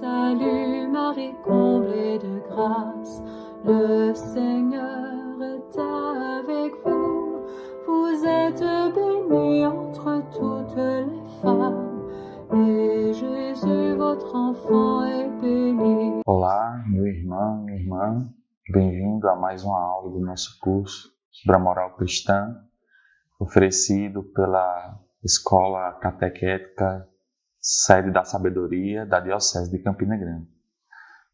Salut Marie, comblée de grâce, le Seigneur est avec vous. Vous êtes bénie entre toutes les femmes, et Jésus, votre enfant, est béni. Olá, meu irmão, minha irmã, bem-vindo a mais uma aula do nosso curso sobre a moral cristã, oferecido pela Escola Catequética Sede da Sabedoria da Diocese de Campina Grande.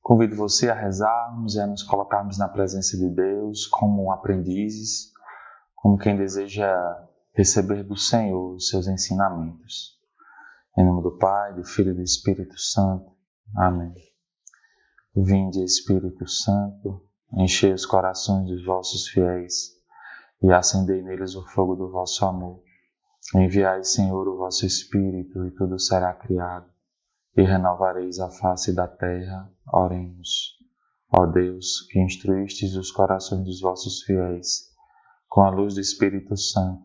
Convido você a rezarmos e a nos colocarmos na presença de Deus como aprendizes, como quem deseja receber do Senhor os seus ensinamentos. Em nome do Pai, do Filho e do Espírito Santo. Amém. Vinde, Espírito Santo, enchei os corações dos vossos fiéis e acendei neles o fogo do vosso amor. Enviai, Senhor, o vosso Espírito, e tudo será criado, e renovareis a face da terra. Oremos. Ó Deus, que instruístes os corações dos vossos fiéis com a luz do Espírito Santo,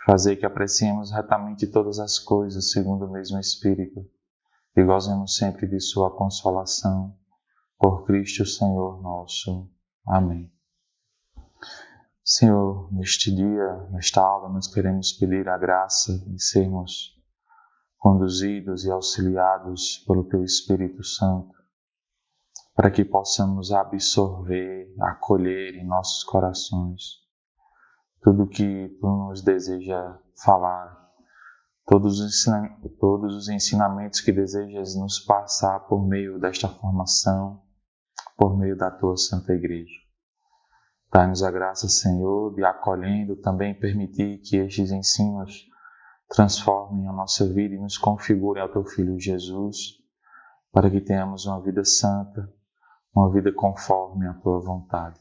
fazei que apreciemos retamente todas as coisas segundo o mesmo Espírito, e gozemos sempre de sua consolação. Por Cristo Senhor nosso. Amém. Senhor, neste dia, nesta aula, nós queremos pedir a graça de sermos conduzidos e auxiliados pelo Teu Espírito Santo, para que possamos absorver, acolher em nossos corações tudo que Tu nos deseja falar, todos os ensinamentos que desejas nos passar por meio desta formação, por meio da Tua Santa Igreja. Dá-nos a graça, Senhor, de acolhendo também permitir que estes ensinos transformem a nossa vida e nos configurem ao Teu Filho Jesus, para que tenhamos uma vida santa, uma vida conforme a Tua vontade.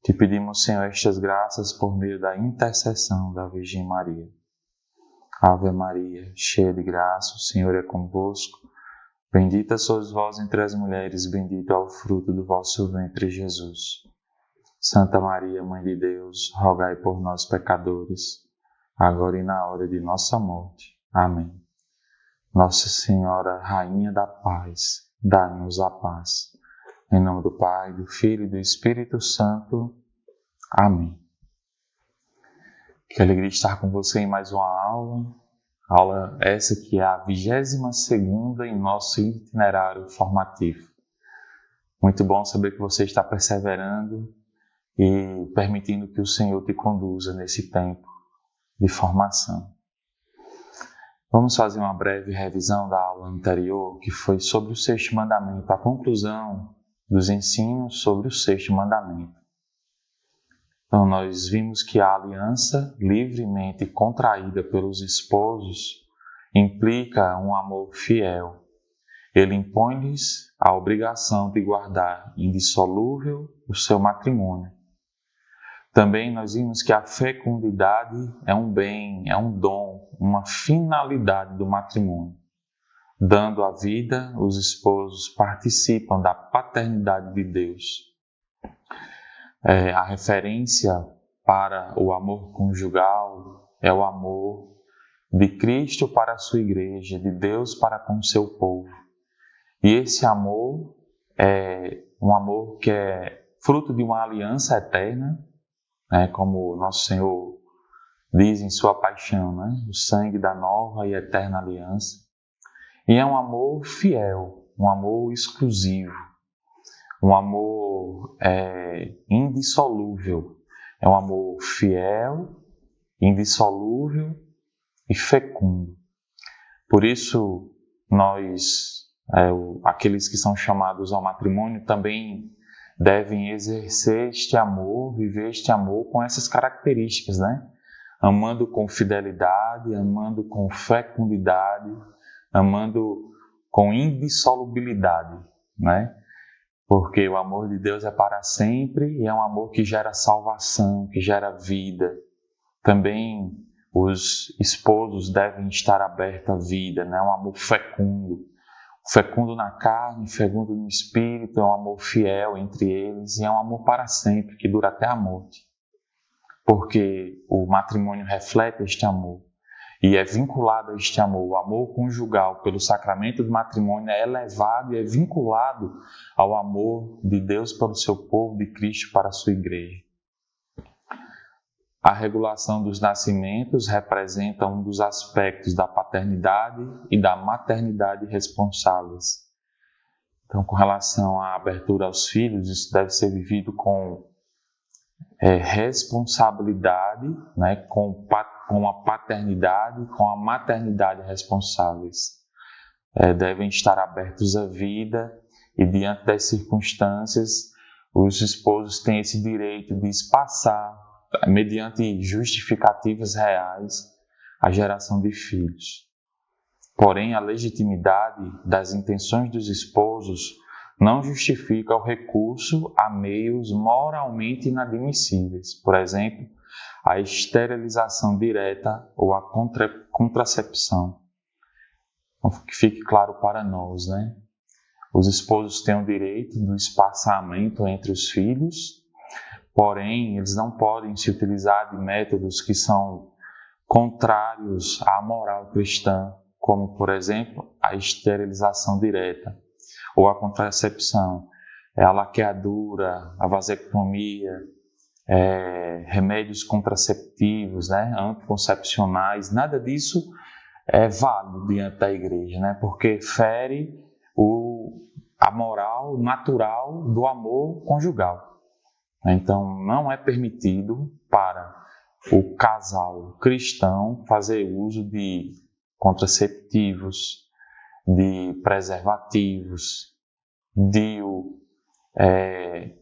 Te pedimos, Senhor, estas graças por meio da intercessão da Virgem Maria. Ave Maria, cheia de graça, o Senhor é convosco. Bendita sois vós entre as mulheres, bendito é o fruto do vosso ventre, Jesus. Santa Maria, Mãe de Deus, rogai por nós, pecadores, agora e na hora de nossa morte. Amém. Nossa Senhora, Rainha da Paz, dá-nos a paz. Em nome do Pai, do Filho e do Espírito Santo. Amém. Que alegria estar com você em mais uma aula essa que é a 22ª em nosso itinerário formativo. Muito bom saber que você está perseverando e permitindo que o Senhor te conduza nesse tempo de formação. Vamos fazer uma breve revisão da aula anterior, que foi sobre o sexto mandamento, a conclusão dos ensinos sobre o sexto mandamento. Então, nós vimos que a aliança livremente contraída pelos esposos implica um amor fiel. Ele impõe-lhes a obrigação de guardar indissolúvel o seu matrimônio. Também nós vimos que a fecundidade é um bem, é um dom, uma finalidade do matrimônio. Dando a vida, os esposos participam da paternidade de Deus. A referência para o amor conjugal é o amor de Cristo para a sua igreja, de Deus para com o seu povo. E esse amor é um amor que é fruto de uma aliança eterna, como nosso Senhor diz em sua paixão, o sangue da nova e eterna aliança. E é um amor fiel, um amor exclusivo, um amor indissolúvel. É um amor fiel, indissolúvel e fecundo. Por isso, nós, aqueles que são chamados ao matrimônio, também devem exercer este amor, viver este amor com essas características, Amando com fidelidade, amando com fecundidade, amando com indissolubilidade, Porque o amor de Deus é para sempre e é um amor que gera salvação, que gera vida. Também os esposos devem estar abertos à vida, um amor fecundo. Fecundo na carne, fecundo no espírito, é um amor fiel entre eles e é um amor para sempre, que dura até a morte. Porque o matrimônio reflete este amor. e é vinculado a este amor. O amor conjugal pelo sacramento do matrimônio é elevado e é vinculado ao amor de Deus pelo seu povo, de Cristo para a sua igreja. A regulação dos nascimentos representa um dos aspectos da paternidade e da maternidade responsáveis. Então, com relação à abertura aos filhos, isso deve ser vivido com responsabilidade, né, com a paternidade, com a maternidade responsáveis. Devem estar abertos à vida e, diante das circunstâncias, os esposos têm esse direito de espaçar, mediante justificativas reais, a geração de filhos. Porém, a legitimidade das intenções dos esposos não justifica o recurso a meios moralmente inadmissíveis, por exemplo, a esterilização direta ou a contracepção. Então, que fique claro para nós, né? Os esposos têm o direito do espaçamento entre os filhos, porém, eles não podem se utilizar de métodos que são contrários à moral cristã, como, por exemplo, a esterilização direta ou a contracepção, a laqueadura, a vasectomia, remédios contraceptivos, né, anticoncepcionais. Nada disso é válido diante da igreja, né, porque fere a moral natural do amor conjugal. Então, não é permitido para o casal cristão fazer uso de contraceptivos, de preservativos,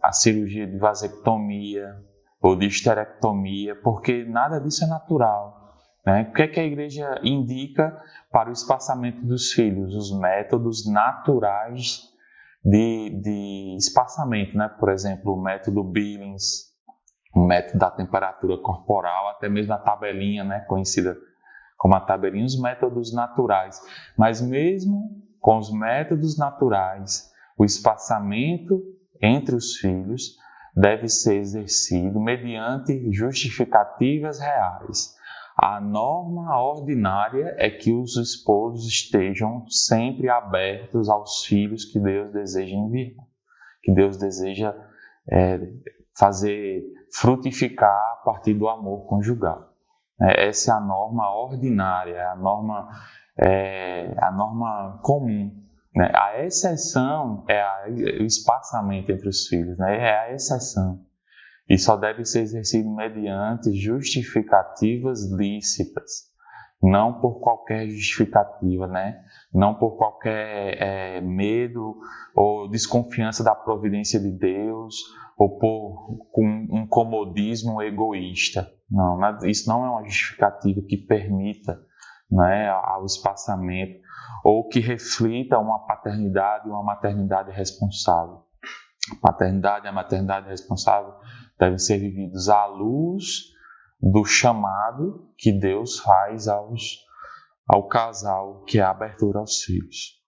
a cirurgia de vasectomia ou de esterectomia, porque nada disso é natural, né? O que é que a igreja indica para o espaçamento dos filhos? Os métodos naturais de espaçamento, né? Por exemplo, o método Billings, o método da temperatura corporal, até mesmo a tabelinha, né? Conhecida como a tabelinha, os métodos naturais. Mas mesmo com os métodos naturais, o espaçamento entre os filhos deve ser exercido mediante justificativas reais. A norma ordinária é que os esposos estejam sempre abertos aos filhos que Deus deseja enviar, que Deus deseja fazer frutificar a partir do amor conjugal. Essa é a norma ordinária, a norma comum. Né? A exceção é o espaçamento entre os filhos, né? É a exceção. E só deve ser exercido mediante justificativas lícitas, não por qualquer justificativa, né? Não por qualquer medo ou desconfiança da providência de Deus, ou por um comodismo egoísta. Não, isso não é uma justificativa que permita, né, ao espaçamento, ou que reflita uma paternidade e uma maternidade responsável. A paternidade e a maternidade responsável devem ser vividos à luz do chamado que Deus faz ao casal, que é a abertura aos filhos.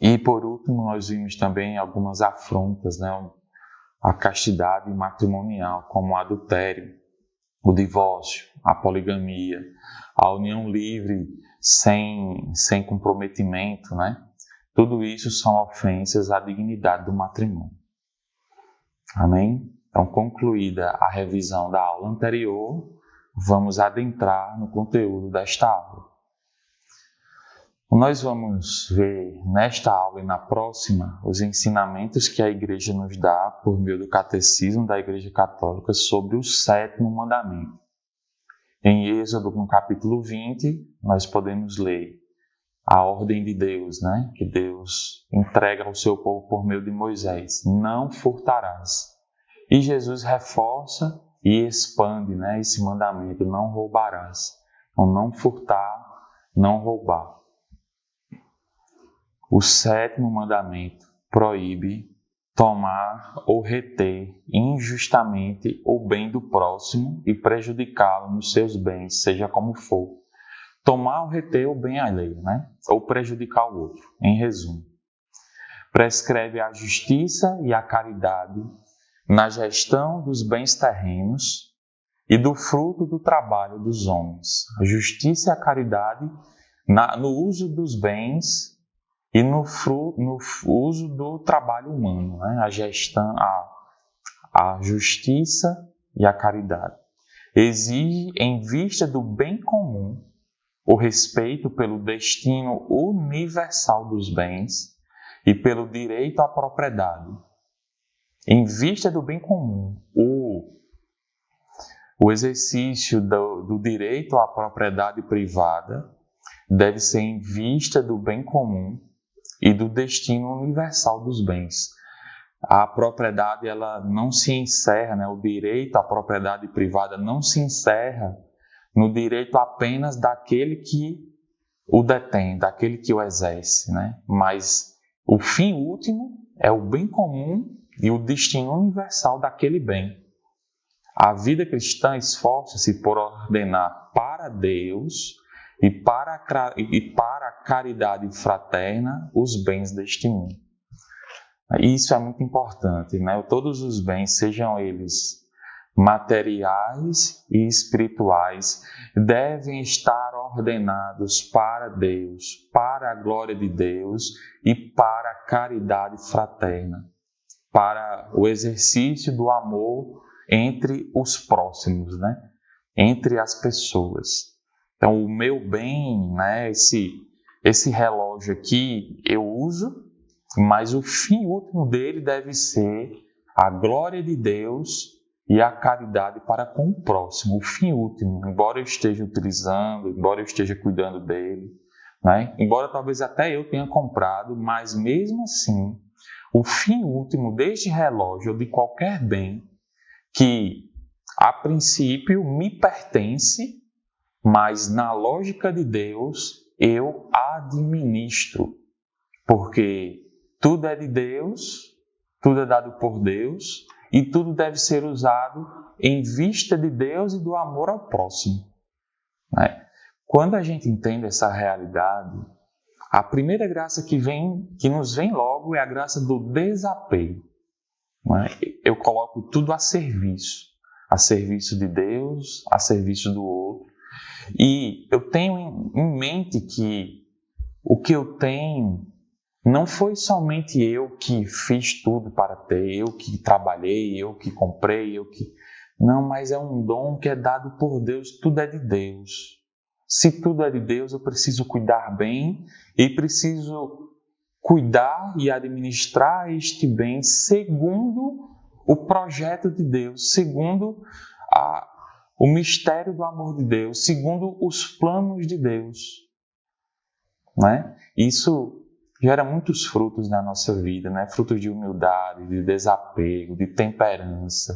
E por último, nós vimos também algumas afrontas, né, à castidade matrimonial, como o adultério, o divórcio, a poligamia, a união livre sem comprometimento, né? Tudo isso são ofensas à dignidade do matrimônio. Amém? Então, concluída a revisão da aula anterior, vamos adentrar no conteúdo desta aula. Nós vamos ver nesta aula e na próxima os ensinamentos que a Igreja nos dá por meio do Catecismo da Igreja Católica sobre o 7º mandamento. Em Êxodo, no capítulo 20, nós podemos ler a ordem de Deus, né? Que Deus entrega ao seu povo por meio de Moisés: não furtarás. E Jesus reforça e expande, né, esse mandamento: não roubarás. Então, não furtar, não roubar. O 7º mandamento proíbe tomar ou reter injustamente o bem do próximo e prejudicá-lo nos seus bens, seja como for. Tomar ou reter o bem alheio, né? Ou prejudicar o outro, em resumo. Prescreve a justiça e a caridade na gestão dos bens terrenos e do fruto do trabalho dos homens. A justiça e a caridade no uso dos bens e no uso do trabalho humano, né? A justiça e a caridade. Exige, em vista do bem comum, o respeito pelo destino universal dos bens e pelo direito à propriedade. Em vista do bem comum, o exercício do direito à propriedade privada deve ser em vista do bem comum e do destino universal dos bens. A propriedade, ela não se encerra, né? O direito à propriedade privada não se encerra no direito apenas daquele que o detém, daquele que o exerce, né? Mas o fim último é o bem comum e o destino universal daquele bem. A vida cristã esforça-se por ordenar para Deus e para a caridade fraterna os bens deste mundo. Isso é muito importante, né? Todos os bens, sejam eles materiais e espirituais, devem estar ordenados para Deus, para a glória de Deus e para a caridade fraterna, para o exercício do amor entre os próximos, né? Entre as pessoas. Então, o meu bem, né? Esse relógio aqui eu uso, mas o fim último dele deve ser a glória de Deus e a caridade para com o próximo. O fim último, embora eu esteja utilizando, embora eu esteja cuidando dele, né? Embora talvez até eu tenha comprado, mas mesmo assim, o fim último deste relógio ou de qualquer bem que a princípio me pertence, mas na lógica de Deus eu administro, porque tudo é de Deus, tudo é dado por Deus e tudo deve ser usado em vista de Deus e do amor ao próximo, né? Quando a gente entende essa realidade, a primeira graça que nos vem logo é a graça do desapego, né? Eu coloco tudo a serviço de Deus, a serviço do outro. E eu tenho em mente que o que eu tenho não foi somente eu que fiz tudo para ter, eu que trabalhei, eu que comprei, Não, mas é um dom que é dado por Deus, tudo é de Deus. Se tudo é de Deus, eu preciso cuidar bem e preciso cuidar e administrar este bem segundo o projeto de Deus, segundo o mistério do amor de Deus, segundo os planos de Deus, né? Isso gera muitos frutos na nossa vida, né? Frutos de humildade, de desapego, de temperança,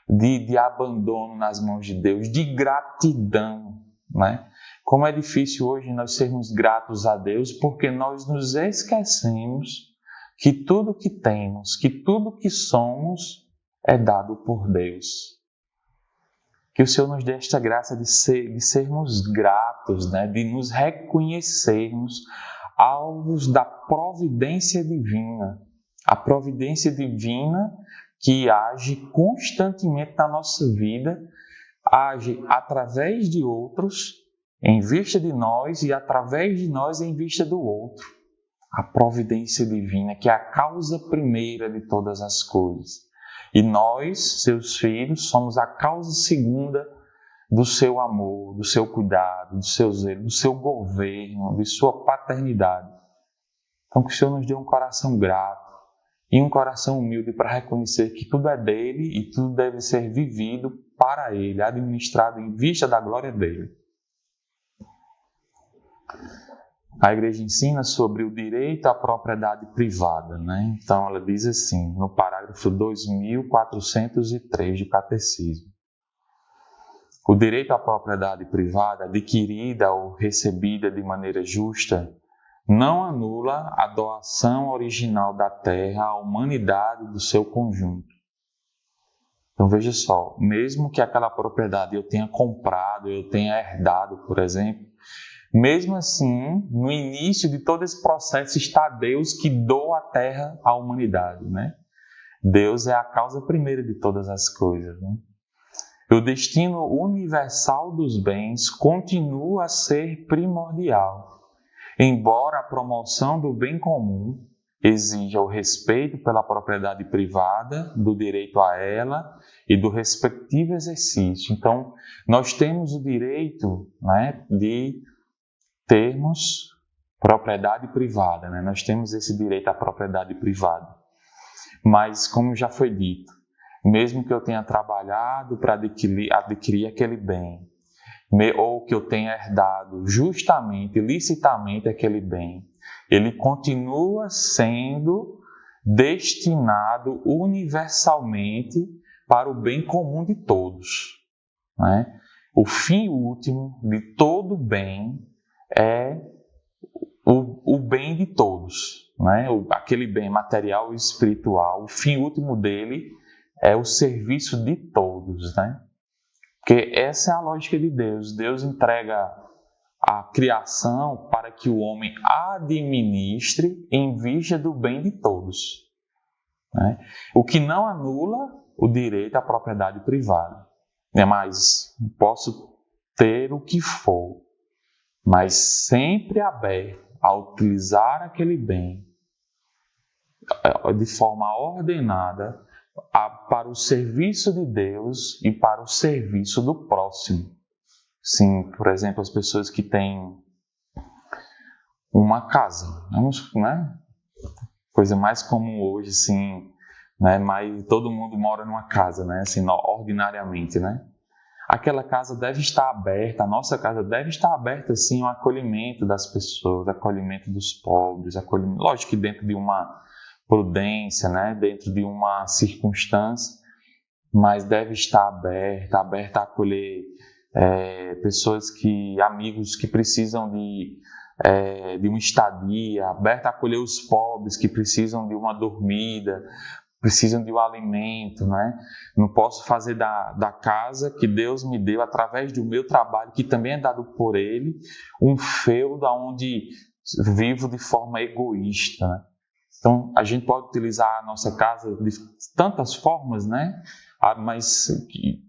de abandono nas mãos de Deus, de gratidão, né? Como é difícil hoje nós sermos gratos a Deus, porque nós nos esquecemos que tudo que temos, que tudo que somos é dado por Deus. Que o Senhor nos dê esta graça de sermos gratos, né? De nos reconhecermos alvos da providência divina. A providência divina que age constantemente na nossa vida, age através de outros, em vista de nós, e através de nós, em vista do outro. A providência divina, que é a causa primeira de todas as coisas. E nós, seus filhos, somos a causa segunda do seu amor, do seu cuidado, do seu zelo, do seu governo, de sua paternidade. Então, que o Senhor nos dê um coração grato e um coração humilde para reconhecer que tudo é dele e tudo deve ser vivido para ele, administrado em vista da glória dele. A igreja ensina sobre o direito à propriedade privada, né? Então, ela diz assim, no parágrafo 2403 do Catecismo: o direito à propriedade privada, adquirida ou recebida de maneira justa, não anula a doação original da terra à humanidade do seu conjunto. Então, veja só, mesmo que aquela propriedade eu tenha comprado, eu tenha herdado, por exemplo, mesmo assim, no início de todo esse processo está Deus que doa a terra à humanidade, né? Deus é a causa primeira de todas as coisas, né? O destino universal dos bens continua a ser primordial, embora a promoção do bem comum exija o respeito pela propriedade privada, do direito a ela e do respectivo exercício. Então, nós temos o direito, né, de termos propriedade privada, né? Nós temos esse direito à propriedade privada. Mas, como já foi dito, mesmo que eu tenha trabalhado para adquirir aquele bem, ou que eu tenha herdado justamente, licitamente aquele bem, ele continua sendo destinado universalmente para o bem comum de todos, né? O fim último de todo bem é o bem de todos, né? Aquele bem material e espiritual, o fim último dele é o serviço de todos, né? Porque essa é a lógica de Deus. Deus entrega a criação para que o homem administre em vista do bem de todos, né? O que não anula o direito à propriedade privada. Mas posso ter o que for, mas sempre aberto a utilizar aquele bem de forma ordenada para o serviço de Deus e para o serviço do próximo. Sim, por exemplo, as pessoas que têm uma casa, né? Coisa mais comum hoje, assim, né? Mas todo mundo mora numa casa, né? Assim, ordinariamente, né? Aquela casa deve estar aberta, a nossa casa deve estar aberta, sim, ao acolhimento das pessoas, acolhimento dos pobres, lógico que dentro de uma prudência, né? Dentro de uma circunstância, mas deve estar aberta a acolher pessoas amigos que precisam de uma estadia, aberta a acolher os pobres que precisam de uma dormida, precisam de um alimento, né? Não posso fazer da casa que Deus me deu através do meu trabalho, que também é dado por Ele, um feudo onde vivo de forma egoísta, né? Então, a gente pode utilizar a nossa casa de tantas formas, né?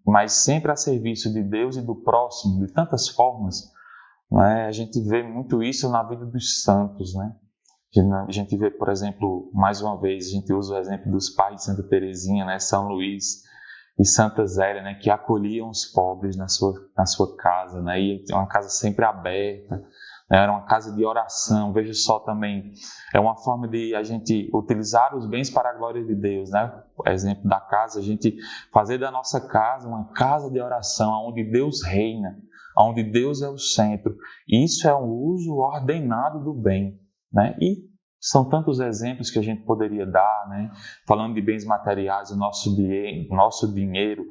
Mas sempre a serviço de Deus e do próximo, de tantas formas, né? A gente vê muito isso na vida dos santos, né? A gente vê, por exemplo, mais uma vez, a gente usa o exemplo dos pais de Santa Teresinha, né? São Luís e Santa Zélia, né? Que acolhiam os pobres na sua casa, né? E uma casa sempre aberta, né? Era uma casa de oração. Veja só também, é uma forma de a gente utilizar os bens para a glória de Deus, né? Por exemplo da casa, a gente fazer da nossa casa uma casa de oração, onde Deus reina, onde Deus é o centro. Isso é um uso ordenado do bem, né? E são tantos exemplos que a gente poderia dar, né? Falando de bens materiais, o nosso dinheiro,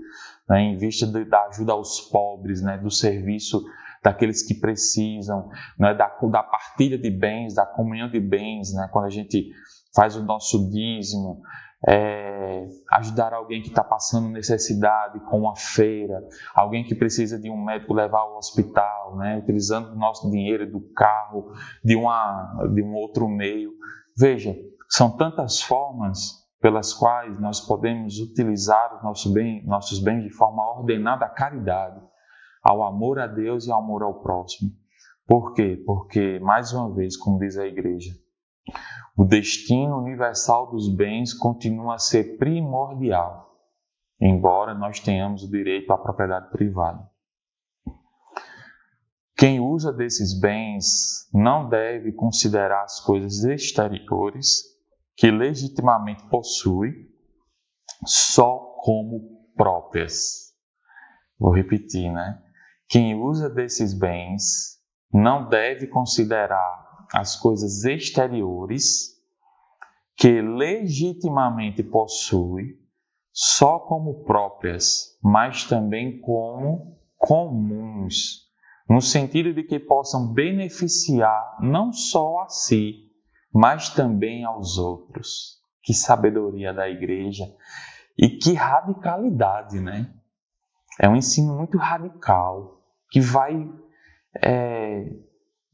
né? Em vista da ajuda aos pobres, né? Do serviço daqueles que precisam, né? Da partilha de bens, da comunhão de bens, né? Quando a gente faz o nosso dízimo, ajudar alguém que está passando necessidade com uma feira, alguém que precisa de um médico levar ao hospital, né? Utilizando o nosso dinheiro do carro, de um outro meio. Veja, são tantas formas pelas quais nós podemos utilizar nossos bens de forma ordenada à caridade, ao amor a Deus e ao amor ao próximo. Por quê? Porque, mais uma vez, como diz a Igreja, o destino universal dos bens continua a ser primordial, embora nós tenhamos o direito à propriedade privada. Quem usa desses bens não deve considerar as coisas exteriores que legitimamente possui só como próprias. Vou repetir, né? Quem usa desses bens não deve considerar as coisas exteriores que legitimamente possui só como próprias, mas também como comuns, no sentido de que possam beneficiar não só a si, mas também aos outros. Que sabedoria da Igreja e que radicalidade, né? É um ensino muito radical que vai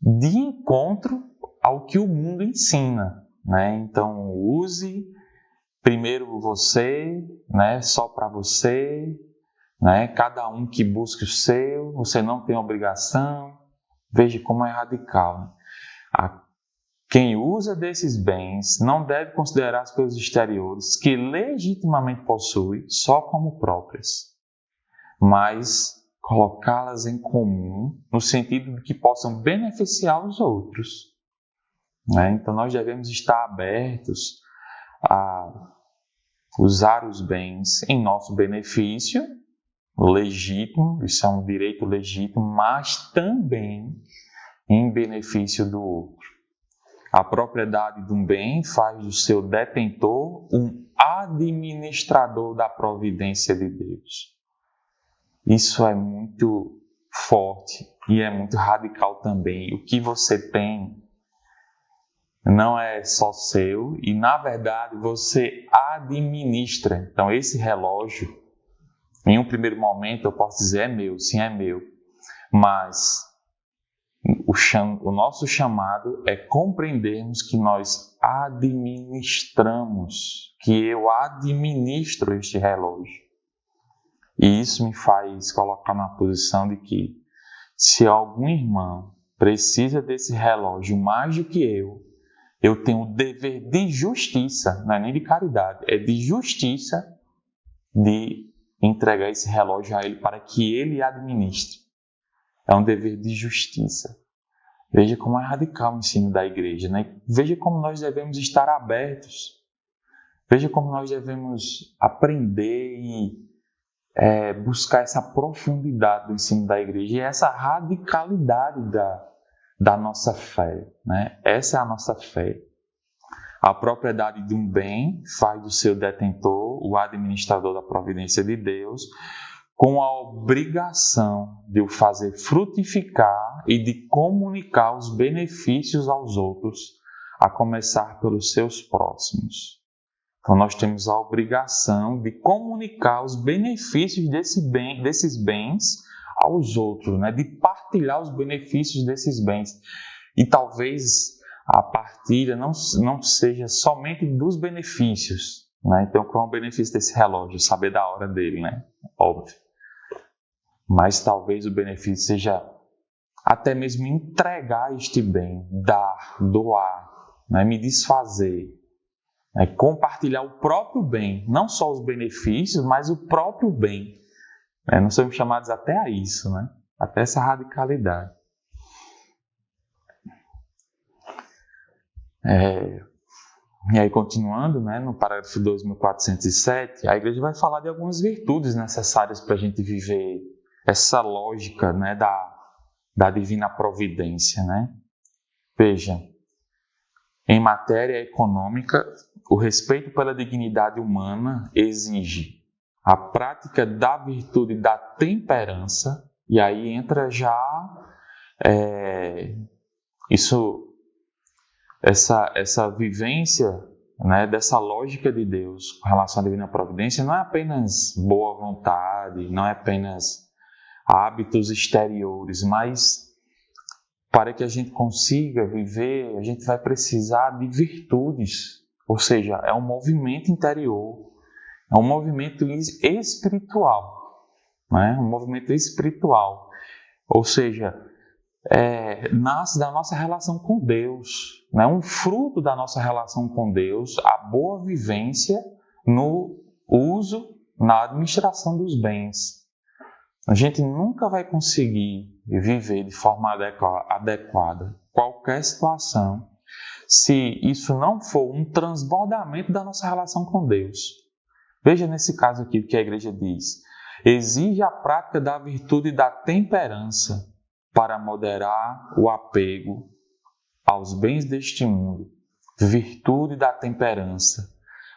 de encontro ao que o mundo ensina, né? Então, use primeiro você, né? Só para você, né? Cada um que busque o seu, você não tem obrigação. Veja como é radical, né? Quem usa desses bens não deve considerar as coisas exteriores que legitimamente possui só como próprias, mas colocá-las em comum no sentido de que possam beneficiar os outros, né? Então nós devemos estar abertos a usar os bens em nosso benefício legítimo, isso é um direito legítimo, mas também em benefício do outro. A propriedade de um bem faz do seu detentor um administrador da providência de Deus. Isso é muito forte e é muito radical também. O que você tem não é só seu e, na verdade, você administra. Então, esse relógio, em um primeiro momento, eu posso dizer é meu, sim, é meu. Mas o nosso chamado é compreendermos que nós administramos, que eu administro este relógio. E isso me faz colocar na posição de que, se algum irmão precisa desse relógio mais do que eu tenho o dever de justiça, não é nem de caridade, é de justiça de entregar esse relógio a ele para que ele administre. É um dever de justiça. Veja como é radical o ensino da igreja, né? Veja como nós devemos estar abertos. Veja como nós devemos aprender e buscar essa profundidade do ensino da igreja e essa radicalidade da nossa fé, né? Essa é a nossa fé. A propriedade de um bem faz do seu detentor o administrador da providência de Deus, com a obrigação de o fazer frutificar e de comunicar os benefícios aos outros, a começar pelos seus próximos. Então, nós temos a obrigação de comunicar os benefícios desses bens aos outros, né? De partilhar os benefícios desses bens. E talvez a partilha não seja somente dos benefícios, né? Então, qual é o benefício desse relógio? Saber da hora dele, né? Óbvio. Mas talvez o benefício seja até mesmo entregar este bem, dar, doar, né? Me desfazer, né? Compartilhar o próprio bem, não só os benefícios, mas o próprio bem. Nós somos chamados até a isso, né? Até essa radicalidade. E aí, continuando, né, no parágrafo 2407, a igreja vai falar de algumas virtudes necessárias para a gente viver essa lógica, né, da divina providência, né? Veja, em matéria econômica, o respeito pela dignidade humana exige a prática da virtude da temperança, e aí entra já essa vivência, né, dessa lógica de Deus com relação à divina providência. Não é apenas boa vontade, não é apenas hábitos exteriores, mas para que a gente consiga viver, a gente vai precisar de virtudes, ou seja, é um movimento interior, é um movimento espiritual, né? Um movimento espiritual, ou seja, nasce da nossa relação com Deus, né? Um fruto da nossa relação com Deus, a boa vivência no uso, na administração dos bens. A gente nunca vai conseguir viver de forma adequada qualquer situação se isso não for um transbordamento da nossa relação com Deus. Veja nesse caso aqui o que a igreja diz. Exige a prática da virtude da temperança para moderar o apego aos bens deste mundo. Virtude da temperança.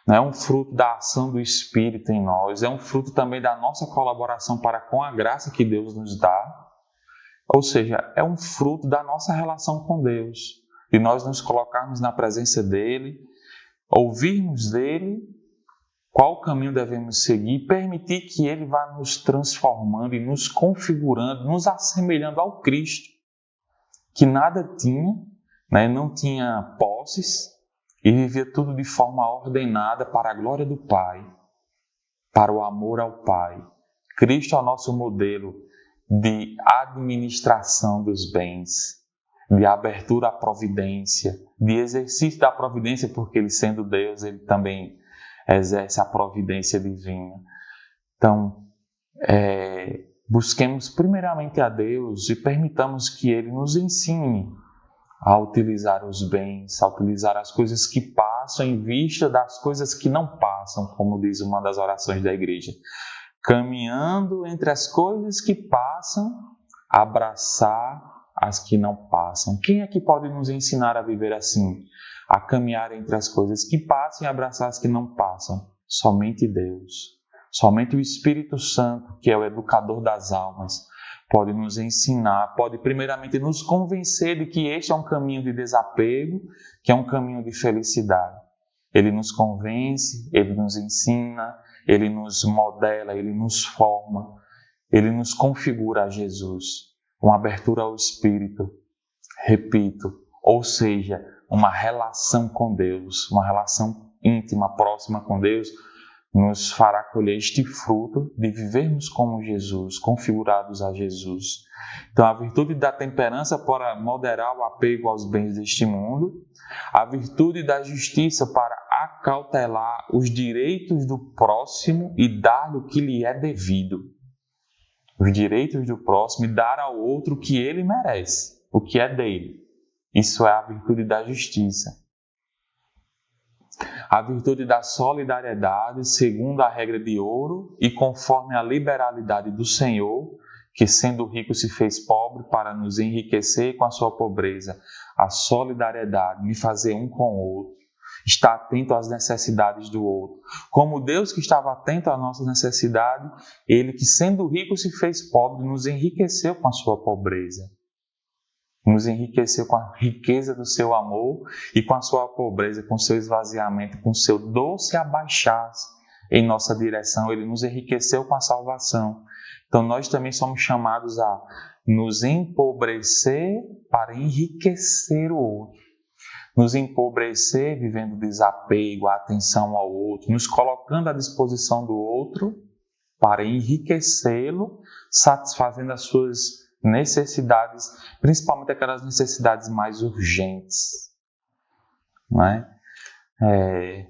Não é um fruto da ação do Espírito em nós, é um fruto também da nossa colaboração para com a graça que Deus nos dá. Ou seja, é um fruto da nossa relação com Deus, de nós nos colocarmos na presença dEle, ouvirmos dEle, qual caminho devemos seguir, permitir que Ele vá nos transformando e nos configurando, nos assemelhando ao Cristo, que nada tinha, né? Não tinha posses, e vivia tudo de forma ordenada para a glória do Pai, para o amor ao Pai. Cristo é o nosso modelo de administração dos bens, de abertura à providência, de exercício da providência, porque Ele, sendo Deus, Ele também exerce a providência divina. Então, busquemos primeiramente a Deus e permitamos que Ele nos ensine a utilizar os bens, a utilizar as coisas que passam em vista das coisas que não passam, como diz uma das orações da igreja. Caminhando entre as coisas que passam, abraçar as que não passam. Quem é que pode nos ensinar a viver assim? A caminhar entre as coisas que passam e abraçar as que não passam? Somente Deus. Somente o Espírito Santo, que é o educador das almas, pode nos ensinar, pode primeiramente nos convencer de que este é um caminho de desapego, que é um caminho de felicidade. Ele nos convence, Ele nos ensina, Ele nos modela, Ele nos forma, Ele nos configura a Jesus. Uma abertura ao Espírito, repito, ou seja, uma relação com Deus, uma relação íntima, próxima com Deus, nos fará colher este fruto de vivermos como Jesus, configurados a Jesus. Então, a virtude da temperança para moderar o apego aos bens deste mundo, a virtude da justiça para acautelar os direitos do próximo e dar-lhe o que lhe é devido. Os direitos do próximo e dar ao outro o que ele merece, o que é dele. Isso é a virtude da justiça. A virtude da solidariedade, segundo a regra de ouro e conforme a liberalidade do Senhor, que sendo rico se fez pobre para nos enriquecer com a sua pobreza. A solidariedade, me fazer um com o outro, estar atento às necessidades do outro. Como Deus que estava atento à nossa necessidade, Ele que sendo rico se fez pobre, nos enriqueceu com a sua pobreza. Nos enriqueceu com a riqueza do seu amor e com a sua pobreza, com o seu esvaziamento, com o seu doce abaixar em nossa direção. Ele nos enriqueceu com a salvação. Então nós também somos chamados a nos empobrecer para enriquecer o outro. Nos empobrecer vivendo desapego, a atenção ao outro, nos colocando à disposição do outro para enriquecê-lo, satisfazendo as suas necessidades, principalmente aquelas necessidades mais urgentes, não é?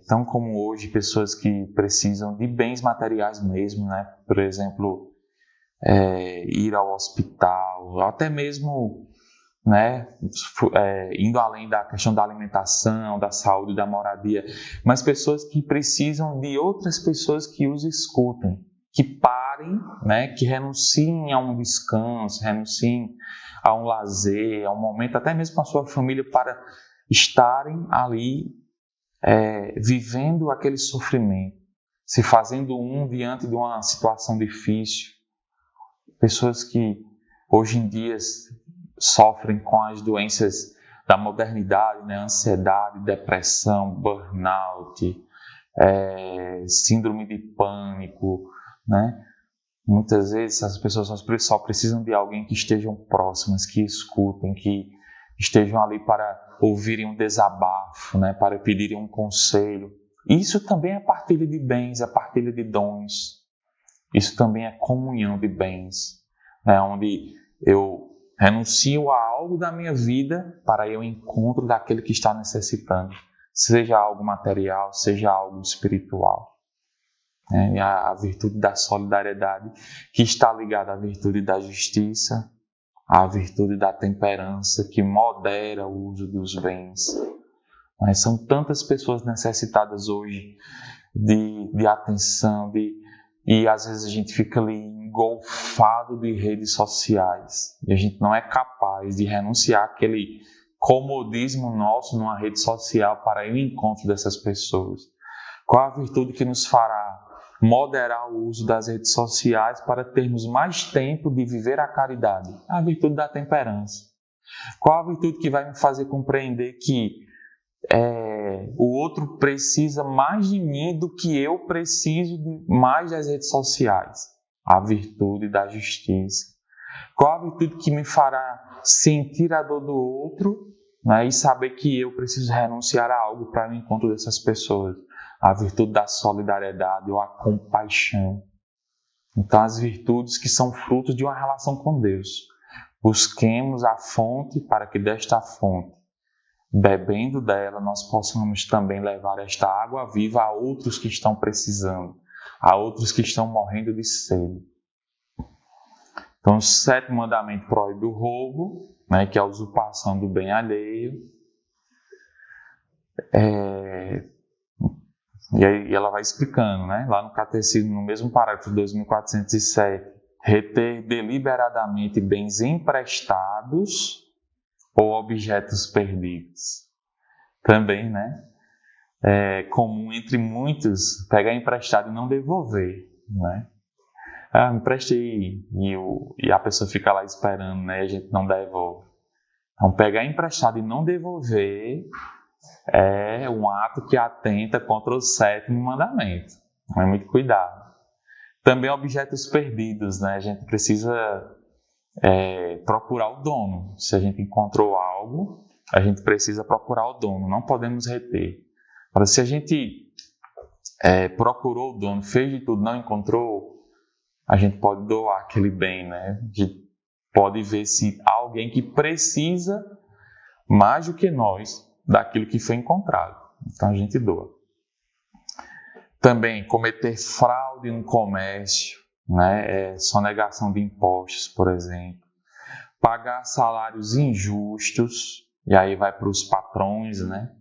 Então, como hoje, pessoas que precisam de bens materiais mesmo, né? Por exemplo, ir ao hospital, até mesmo, né? Indo além da questão da alimentação, da saúde, da moradia, mas pessoas que precisam de outras pessoas que os escutem, que parem, né, que renunciem a um descanso, renunciem a um lazer, a um momento, até mesmo com a sua família, para estarem ali vivendo aquele sofrimento, se fazendo diante de uma situação difícil. Pessoas que hoje em dia sofrem com as doenças da modernidade, né, ansiedade, depressão, burnout, síndrome de pânico, né? Muitas vezes as pessoas só precisam de alguém que estejam próximas, que escutem, que estejam ali para ouvirem um desabafo, né? Para pedirem um conselho. Isso também é partilha de bens, é partilha de dons. Isso também é comunhão de bens, né? Onde eu renuncio a algo da minha vida para ir ao encontro daquele que está necessitando, seja algo material, seja algo espiritual. E a virtude da solidariedade, que está ligada à virtude da justiça, à virtude da temperança, que modera o uso dos bens. Mas são tantas pessoas necessitadas hoje de atenção, e às vezes a gente fica ali engolfado de redes sociais, e a gente não é capaz de renunciar àquele comodismo nosso numa rede social para ir ao encontro dessas pessoas. Qual a virtude que nos fará moderar o uso das redes sociais para termos mais tempo de viver a caridade? A virtude da temperança. Qual a virtude que vai me fazer compreender que o outro precisa mais de mim do que eu preciso mais das redes sociais? A virtude da justiça. Qual a virtude que me fará sentir a dor do outro, né, e saber que eu preciso renunciar a algo para o encontro dessas pessoas? A virtude da solidariedade ou a compaixão. Então, as virtudes que são frutos de uma relação com Deus. Busquemos a fonte para que desta fonte, bebendo dela, nós possamos também levar esta água viva a outros que estão precisando, a outros que estão morrendo de sede. Então, o 7º mandamento proíbe o roubo, né, que é a usurpação do bem alheio. E aí ela vai explicando, né, lá no Catecismo, no mesmo parágrafo 2407, reter deliberadamente bens emprestados ou objetos perdidos. Também, né, é comum entre muitos pegar emprestado e não devolver, né? Me emprestei e a pessoa fica lá esperando, né? E a gente não devolve. Então, pegar emprestado e não devolver é um ato que atenta contra o 7º mandamento. Então, muito cuidado. Também objetos perdidos, né? A gente precisa procurar o dono. Se a gente encontrou algo, a gente precisa procurar o dono. Não podemos reter. Agora, se a gente procurou o dono, fez de tudo, não encontrou, a gente pode doar aquele bem, né? A gente pode ver se há alguém que precisa mais do que nós daquilo que foi encontrado. Então a gente doa. Também cometer fraude no comércio, né? Sonegação de impostos, por exemplo. Pagar salários injustos, e aí vai para os patrões, né?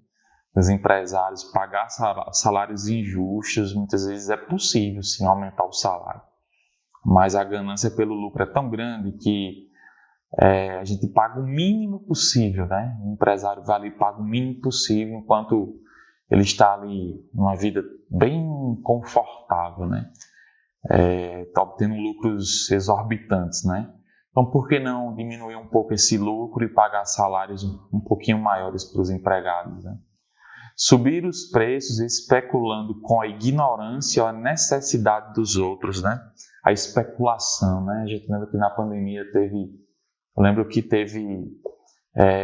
Os empresários, pagar salários injustos, muitas vezes é possível sim aumentar o salário. Mas a ganância pelo lucro é tão grande que a gente paga o mínimo possível, né? O empresário vai ali e paga o mínimo possível enquanto ele está ali numa vida bem confortável, né? Está obtendo lucros exorbitantes, né? Então, por que não diminuir um pouco esse lucro e pagar salários um pouquinho maiores para os empregados, né? Subir os preços especulando com a ignorância ou a necessidade dos outros, né? A especulação, né? A gente lembra que na pandemia teve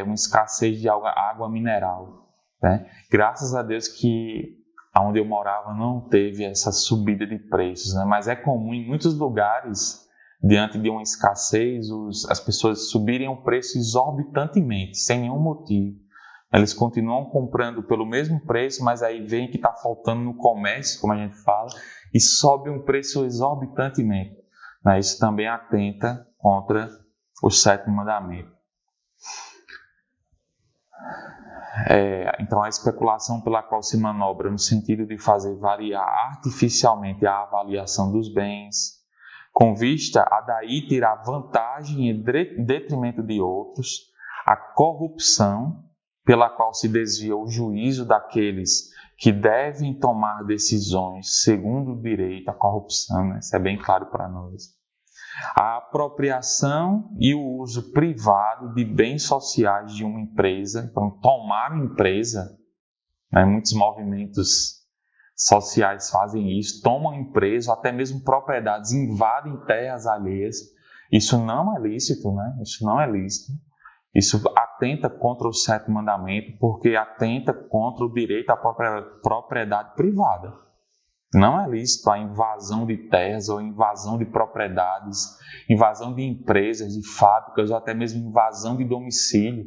uma escassez de água mineral, né? Graças a Deus que onde eu morava não teve essa subida de preços, né? Mas é comum em muitos lugares, diante de uma escassez, as pessoas subirem o preço exorbitantemente, sem nenhum motivo. Eles continuam comprando pelo mesmo preço, mas aí veem que está faltando no comércio, como a gente fala, e sobe um preço exorbitantemente. Isso também atenta contra o 7º mandamento. Então, a especulação pela qual se manobra no sentido de fazer variar artificialmente a avaliação dos bens, com vista a daí tirar vantagem em detrimento de outros, a corrupção pela qual se desvia o juízo daqueles que devem tomar decisões segundo o direito, a corrupção, né? Isso é bem claro para nós. A apropriação e o uso privado de bens sociais de uma empresa, então tomar uma empresa, né? Muitos movimentos sociais fazem isso, tomam empresa, até mesmo propriedades, invadem terras alheias. Isso não é lícito, né? Isso não é lícito. Isso atenta contra o 7º mandamento, porque atenta contra o direito à propriedade privada. Não é lícito a invasão de terras ou invasão de propriedades, invasão de empresas, de fábricas, ou até mesmo invasão de domicílio,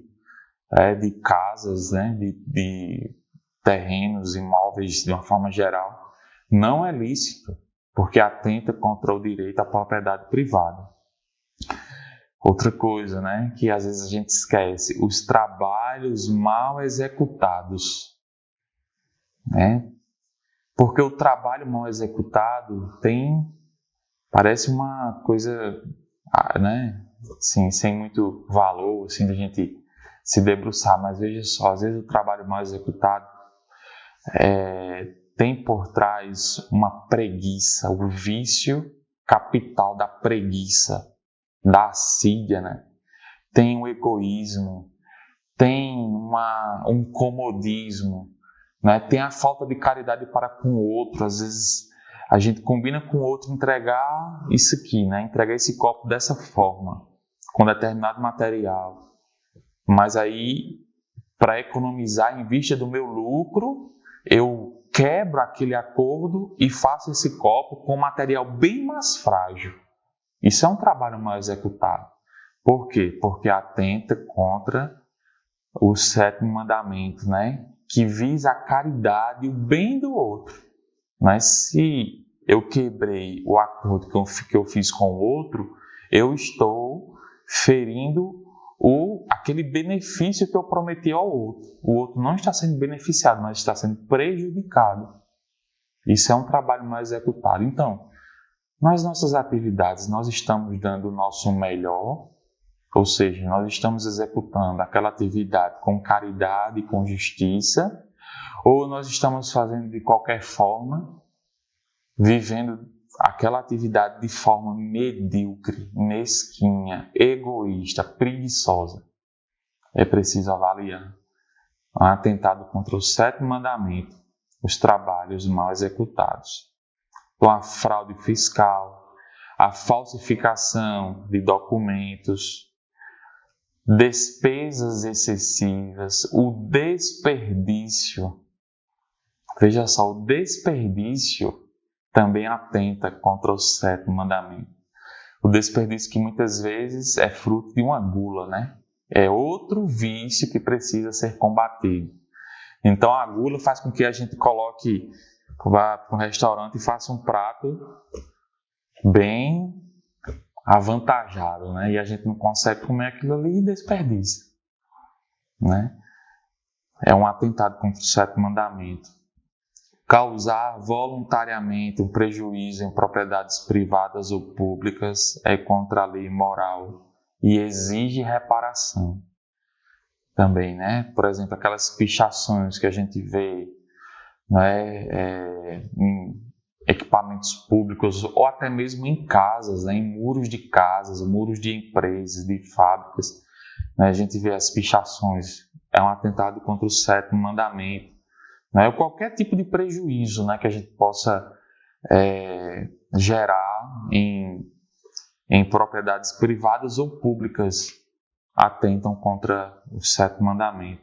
de casas, né, de terrenos, imóveis de uma forma geral. Não é lícito, porque atenta contra o direito à propriedade privada. Outra coisa, né, que às vezes a gente esquece, os trabalhos mal executados, né? Porque o trabalho mal executado parece uma coisa, né, assim, sem muito valor, assim, da gente se debruçar, mas veja só, às vezes o trabalho mal executado tem por trás uma preguiça, o vício capital da preguiça, da assídia, né? Tem o egoísmo, tem um comodismo, né? Tem a falta de caridade para com o outro. Às vezes a gente combina com o outro entregar isso aqui, né? Entregar esse copo dessa forma, com determinado material. Mas aí, para economizar em vista do meu lucro, eu quebro aquele acordo e faço esse copo com um material bem mais frágil. Isso é um trabalho mal executado. Por quê? Porque atenta contra o 7º mandamento, né? Que visa a caridade e o bem do outro. Mas se eu quebrei o acordo que eu fiz com o outro, eu estou ferindo aquele benefício que eu prometi ao outro. O outro não está sendo beneficiado, mas está sendo prejudicado. Isso é um trabalho mal executado. Então, nas nossas atividades, nós estamos dando o nosso melhor, ou seja, nós estamos executando aquela atividade com caridade e com justiça, ou nós estamos fazendo de qualquer forma, vivendo aquela atividade de forma medíocre, mesquinha, egoísta, preguiçosa. É preciso avaliar. Um atentado contra o 7º mandamento, os trabalhos mal executados. Então, a fraude fiscal, a falsificação de documentos, despesas excessivas, o desperdício. Veja só, o desperdício também atenta contra o 7º mandamento. O desperdício que muitas vezes é fruto de uma gula, né? É outro vício que precisa ser combatido. Então a gula faz com que a gente vá para um restaurante e faça um prato bem avantajado, né? E a gente não consegue comer aquilo ali e desperdiça, né? É um atentado contra o 7º mandamento. Causar voluntariamente um prejuízo em propriedades privadas ou públicas é contra a lei moral e exige reparação. Também, né? Por exemplo, aquelas pichações que a gente vê, né, em equipamentos públicos ou até mesmo em casas, né, em muros de casas, muros de empresas, de fábricas. Né, a gente vê as pichações. É um atentado contra o 7º mandamento. Né, ou qualquer tipo de prejuízo, né, que a gente possa gerar em propriedades privadas ou públicas atentam contra o 7º mandamento.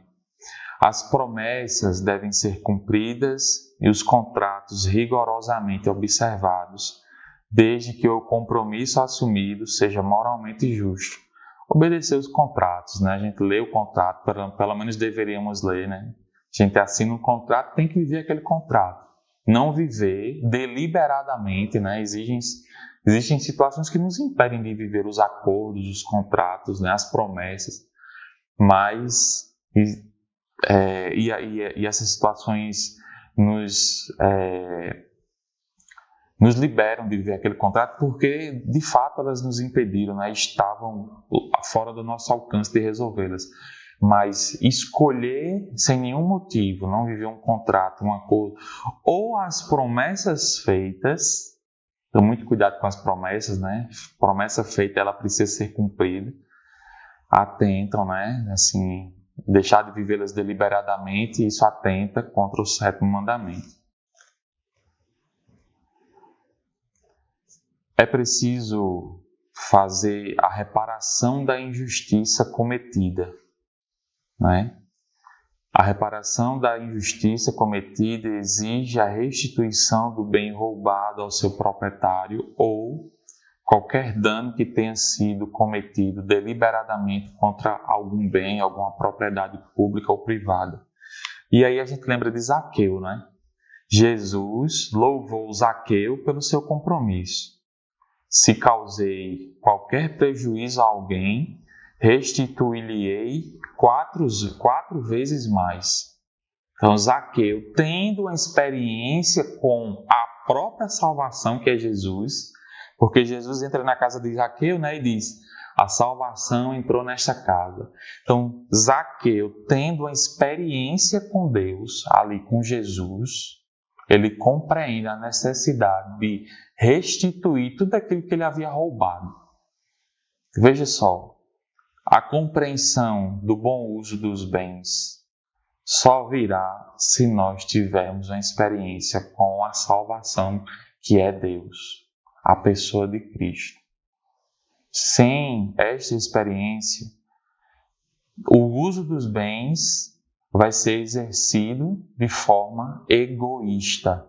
As promessas devem ser cumpridas e os contratos rigorosamente observados, desde que o compromisso assumido seja moralmente justo. Obedecer os contratos, né? A gente lê o contrato, pelo menos deveríamos ler, né? A gente assina um contrato, tem que viver aquele contrato. Não viver deliberadamente, né? Existem situações que nos impedem de viver os acordos, os contratos, né? As promessas. Mas essas situações nos liberam de viver aquele contrato porque, de fato, elas nos impediram, né? Estavam fora do nosso alcance de resolvê-las. Mas escolher sem nenhum motivo, não viver um contrato, um acordo, ou as promessas feitas, então muito cuidado com as promessas, né? Promessa feita, ela precisa ser cumprida. Atentam, né? Assim, deixar de vivê-las deliberadamente, isso atenta contra o 7º mandamento. É preciso fazer a reparação da injustiça cometida. Né? A reparação da injustiça cometida exige a restituição do bem roubado ao seu proprietário ou qualquer dano que tenha sido cometido deliberadamente contra algum bem, alguma propriedade pública ou privada. E aí a gente lembra de Zaqueu, né? Jesus louvou Zaqueu pelo seu compromisso. Se causei qualquer prejuízo a alguém, restituí-lhe-ei quatro vezes mais. Então, Zaqueu, tendo uma experiência com a própria salvação, que é Jesus, porque Jesus entra na casa de Zaqueu, né, e diz, a salvação entrou nesta casa. Então, Zaqueu, tendo uma experiência com Deus, ali com Jesus, ele compreende a necessidade de restituir tudo aquilo que ele havia roubado. Veja só, a compreensão do bom uso dos bens só virá se nós tivermos uma experiência com a salvação que é Deus, a pessoa de Cristo. Sem esta experiência, o uso dos bens vai ser exercido de forma egoísta,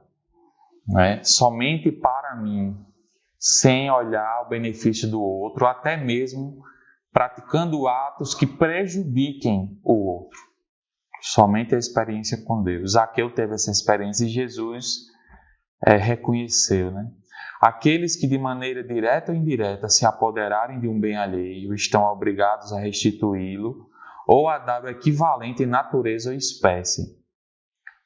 né? Somente para mim, sem olhar o benefício do outro, até mesmo praticando atos que prejudiquem o outro. Somente a experiência com Deus. Zaqueu teve essa experiência e Jesus reconheceu, né? Aqueles que de maneira direta ou indireta se apoderarem de um bem alheio estão obrigados a restituí-lo ou a dar o equivalente em natureza ou espécie,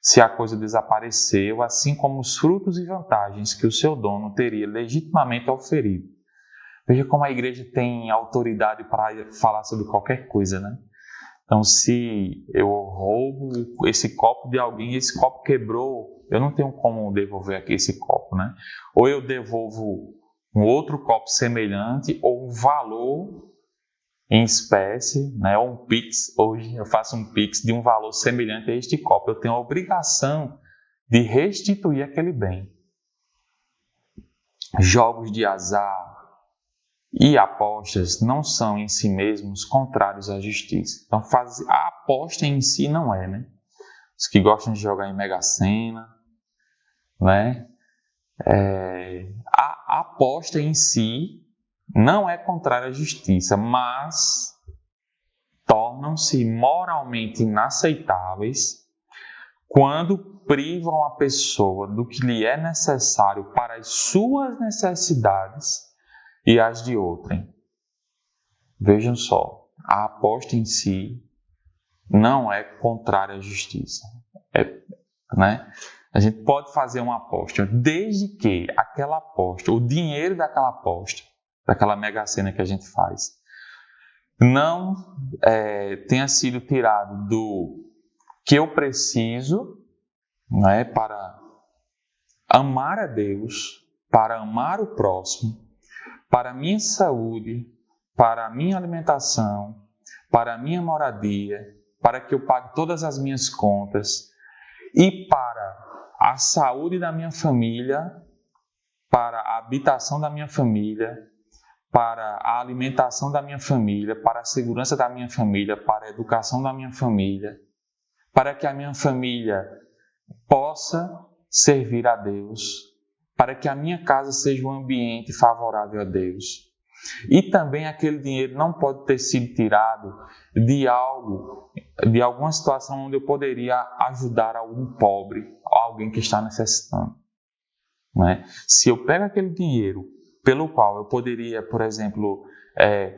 se a coisa desapareceu, assim como os frutos e vantagens que o seu dono teria legitimamente oferido. Veja como a igreja tem autoridade para falar sobre qualquer coisa, né? Então, se eu roubo esse copo de alguém, esse copo quebrou, eu não tenho como devolver aqui esse copo, né? Ou eu devolvo um outro copo semelhante ou um valor em espécie, né? Ou um Pix. Hoje eu faço um Pix de um valor semelhante a este copo. Eu tenho a obrigação de restituir aquele bem. Jogos de azar e apostas não são em si mesmos contrários à justiça. Então, a aposta em si não é, né? Os que gostam de jogar em Mega Sena, né? A aposta em si não é contrária à justiça, mas tornam-se moralmente inaceitáveis quando privam a pessoa do que lhe é necessário para as suas necessidades e as de outrem. Vejam só, a aposta em si não é contrária à justiça. Né? A gente pode fazer uma aposta, desde que aquela aposta, o dinheiro daquela aposta, daquela Mega Sena que a gente faz, não tenha sido tirado do que eu preciso, né, para amar a Deus, para amar o próximo, para a minha saúde, para a minha alimentação, para a minha moradia, para que eu pague todas as minhas contas e para a saúde da minha família, para a habitação da minha família, para a alimentação da minha família, para a segurança da minha família, para a educação da minha família, para que a minha família possa servir a Deus, para que a minha casa seja um ambiente favorável a Deus. E também aquele dinheiro não pode ter sido tirado de alguma situação onde eu poderia ajudar algum pobre, alguém que está necessitando. Né? Se eu pego aquele dinheiro pelo qual eu poderia, por exemplo,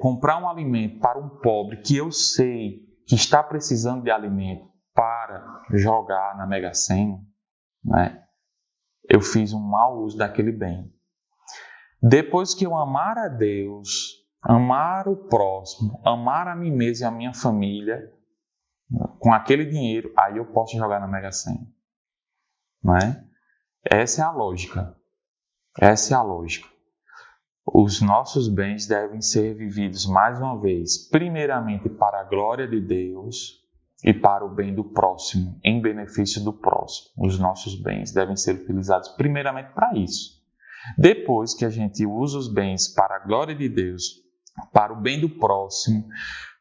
comprar um alimento para um pobre que eu sei que está precisando de alimento para jogar na Mega Sena, né? Eu fiz um mau uso daquele bem. Depois que eu amar a Deus, amar o próximo, amar a mim mesmo e a minha família, com aquele dinheiro, aí eu posso jogar na Mega Sena. Né? Essa é a lógica. Essa é a lógica. Os nossos bens devem ser vividos, mais uma vez, primeiramente para a glória de Deus e para o bem do próximo, em benefício do próximo. Os nossos bens devem ser utilizados primeiramente para isso. Depois que a gente usa os bens para a glória de Deus, para o bem do próximo,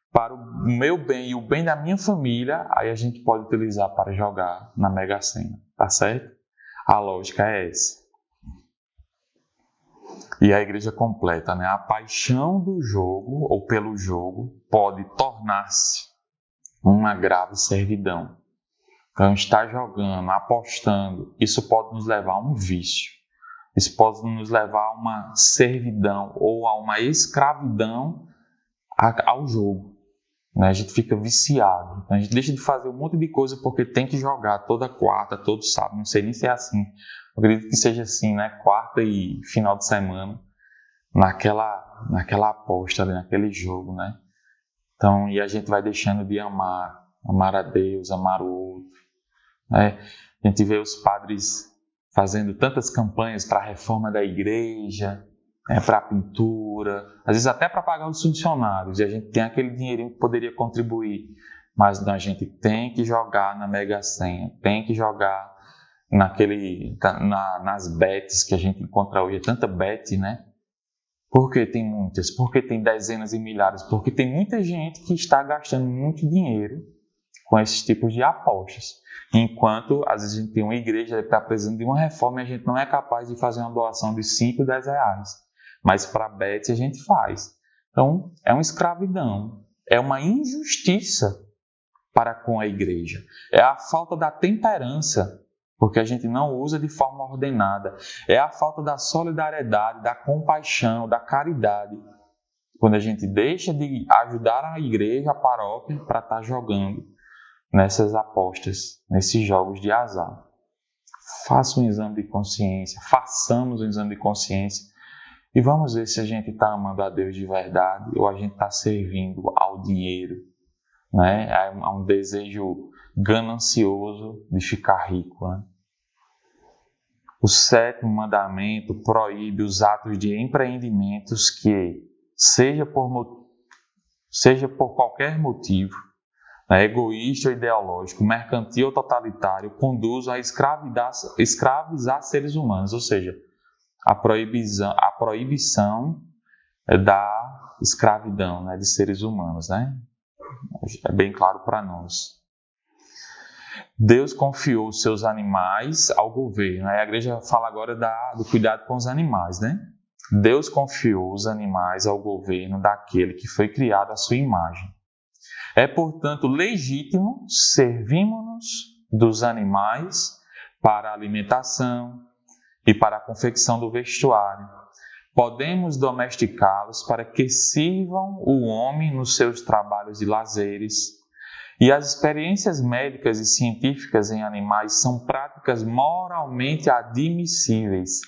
para o meu bem e o bem da minha família, aí a gente pode utilizar para jogar na Mega Sena, tá certo? A lógica é essa. E a igreja completa, né? A paixão do jogo ou pelo jogo pode tornar-se uma grave servidão. Então, estar jogando, apostando, isso pode nos levar a um vício. Isso pode nos levar a uma servidão ou a uma escravidão ao jogo. Né? A gente fica viciado. A gente deixa de fazer um monte de coisa porque tem que jogar toda quarta, todo sábado. Não sei nem se é assim. Eu acredito que seja assim, né? Quarta e final de semana, naquela aposta, naquele jogo, né? Então, e a gente vai deixando de amar a Deus, amar o outro. Né? A gente vê os padres fazendo tantas campanhas para a reforma da igreja, para a pintura, às vezes até para pagar os funcionários, e a gente tem aquele dinheirinho que poderia contribuir, mas não, a gente tem que jogar na Mega Sena, tem que jogar nas bets que a gente encontra hoje, é tanta bet, né? Porque tem muitas, porque tem dezenas e milhares, porque tem muita gente que está gastando muito dinheiro com esses tipos de apostas. Enquanto, às vezes, a gente tem uma igreja que está precisando de uma reforma e a gente não é capaz de fazer uma doação de 5, 10 reais. Mas para a Bet a gente faz. Então, é uma escravidão. É uma injustiça para com a igreja. É a falta da temperança, porque a gente não usa de forma ordenada. É a falta da solidariedade, da compaixão, da caridade. Quando a gente deixa de ajudar a igreja, a paróquia, para estar jogando nessas apostas, nesses jogos de azar. Faça um exame de consciência, façamos um exame de consciência e vamos ver se a gente está amando a Deus de verdade ou a gente está servindo ao dinheiro, né? Há um desejo ganancioso de ficar rico, né? O 7º mandamento proíbe os atos de empreendimentos que, seja por qualquer motivo, egoísta ou ideológico, mercantil ou totalitário, conduzam a escravizar seres humanos, ou seja, a proibição da escravidão, né, de seres humanos, né? É bem claro para nós. Deus confiou os seus animais ao governo. A igreja fala agora do cuidado com os animais, né? Deus confiou os animais ao governo daquele que foi criado à sua imagem. É, portanto, legítimo servirmos-nos dos animais para a alimentação e para a confecção do vestuário. Podemos domesticá-los para que sirvam o homem nos seus trabalhos e lazeres. E as experiências médicas e científicas em animais são práticas moralmente admissíveis,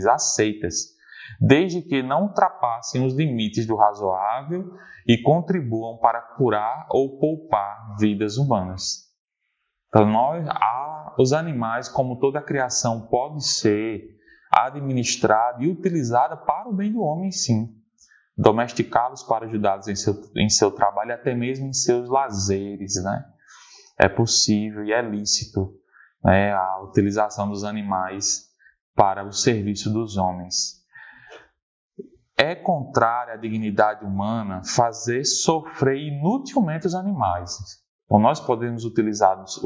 aceitas, desde que não ultrapassem os limites do razoável e contribuam para curar ou poupar vidas humanas. Então, os animais, como toda a criação, pode ser administrada e utilizada para o bem do homem, sim. Domesticá-los para ajudá-los em seu trabalho, até mesmo em seus lazeres, né? É possível e é lícito, né, a utilização dos animais para o serviço dos homens. É contrário à dignidade humana fazer sofrer inutilmente os animais. Então, nós podemos utilizá-los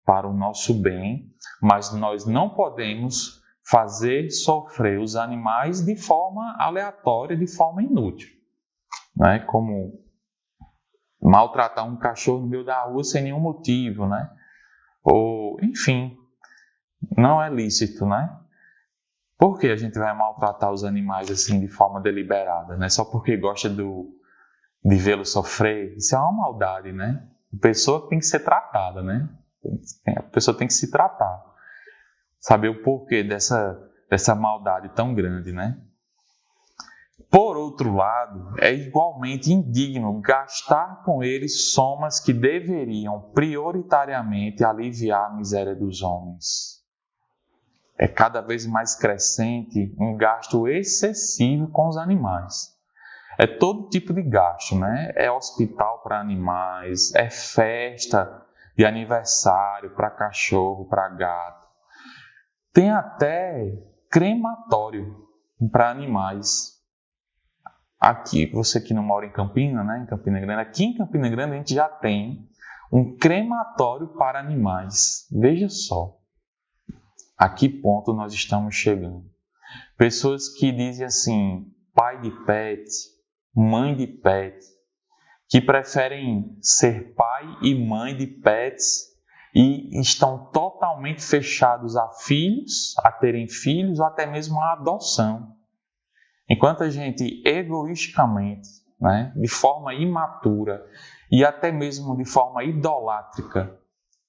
para o nosso bem, mas nós não podemos fazer sofrer os animais de forma aleatória, de forma inútil. Né? Como maltratar um cachorro no meio da rua sem nenhum motivo, né? Ou, enfim, não é lícito, né? Por que a gente vai maltratar os animais assim de forma deliberada, né? Só porque gosta de vê-los sofrer? Isso é uma maldade, né? A pessoa tem que ser tratada, né? A pessoa tem que se tratar. Saber o porquê dessa maldade tão grande, né? Por outro lado, é igualmente indigno gastar com eles somas que deveriam prioritariamente aliviar a miséria dos homens. É cada vez mais crescente um gasto excessivo com os animais. É todo tipo de gasto, né? É hospital para animais, é festa de aniversário para cachorro, para gato. Tem até crematório para animais. Aqui, você que não mora em Campina, né? Em Campina Grande, aqui em Campina Grande a gente já tem um crematório para animais. Veja só a que ponto nós estamos chegando. Pessoas que dizem assim, pai de pet, mãe de pet, que preferem ser pai e mãe de pets e estão totalmente fechados a filhos, a terem filhos ou até mesmo a adoção. Enquanto a gente egoisticamente, né, de forma imatura e até mesmo de forma idolátrica,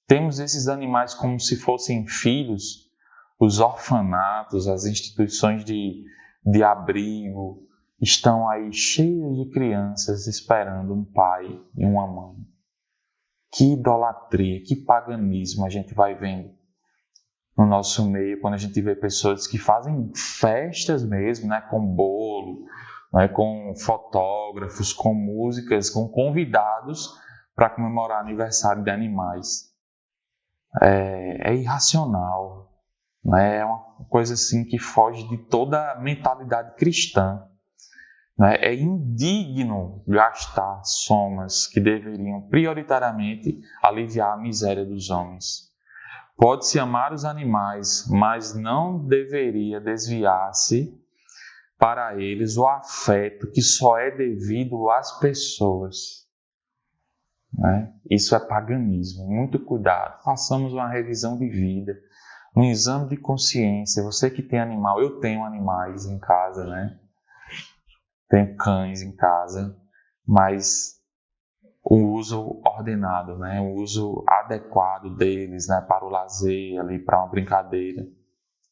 temos esses animais como se fossem filhos, os orfanatos, as instituições de abrigo, estão aí cheias de crianças esperando um pai e uma mãe. Que idolatria, que paganismo a gente vai vendo no nosso meio quando a gente vê pessoas que fazem festas mesmo, né, com bolo, né, com fotógrafos, com músicas, com convidados para comemorar aniversário de animais. É irracional, né? É uma coisa assim que foge de toda a mentalidade cristã. né? É indigno gastar somas que deveriam prioritariamente aliviar a miséria dos homens. Pode-se amar os animais, mas não deveria desviar-se para eles o afeto que só é devido às pessoas. Né? Isso é paganismo. Muito cuidado. Façamos uma revisão de vida, um exame de consciência. Você que tem animal, eu tenho animais em casa, né? Tenho cães em casa, mas o uso ordenado, né? O uso adequado deles, né? Para o lazer, ali, para uma brincadeira.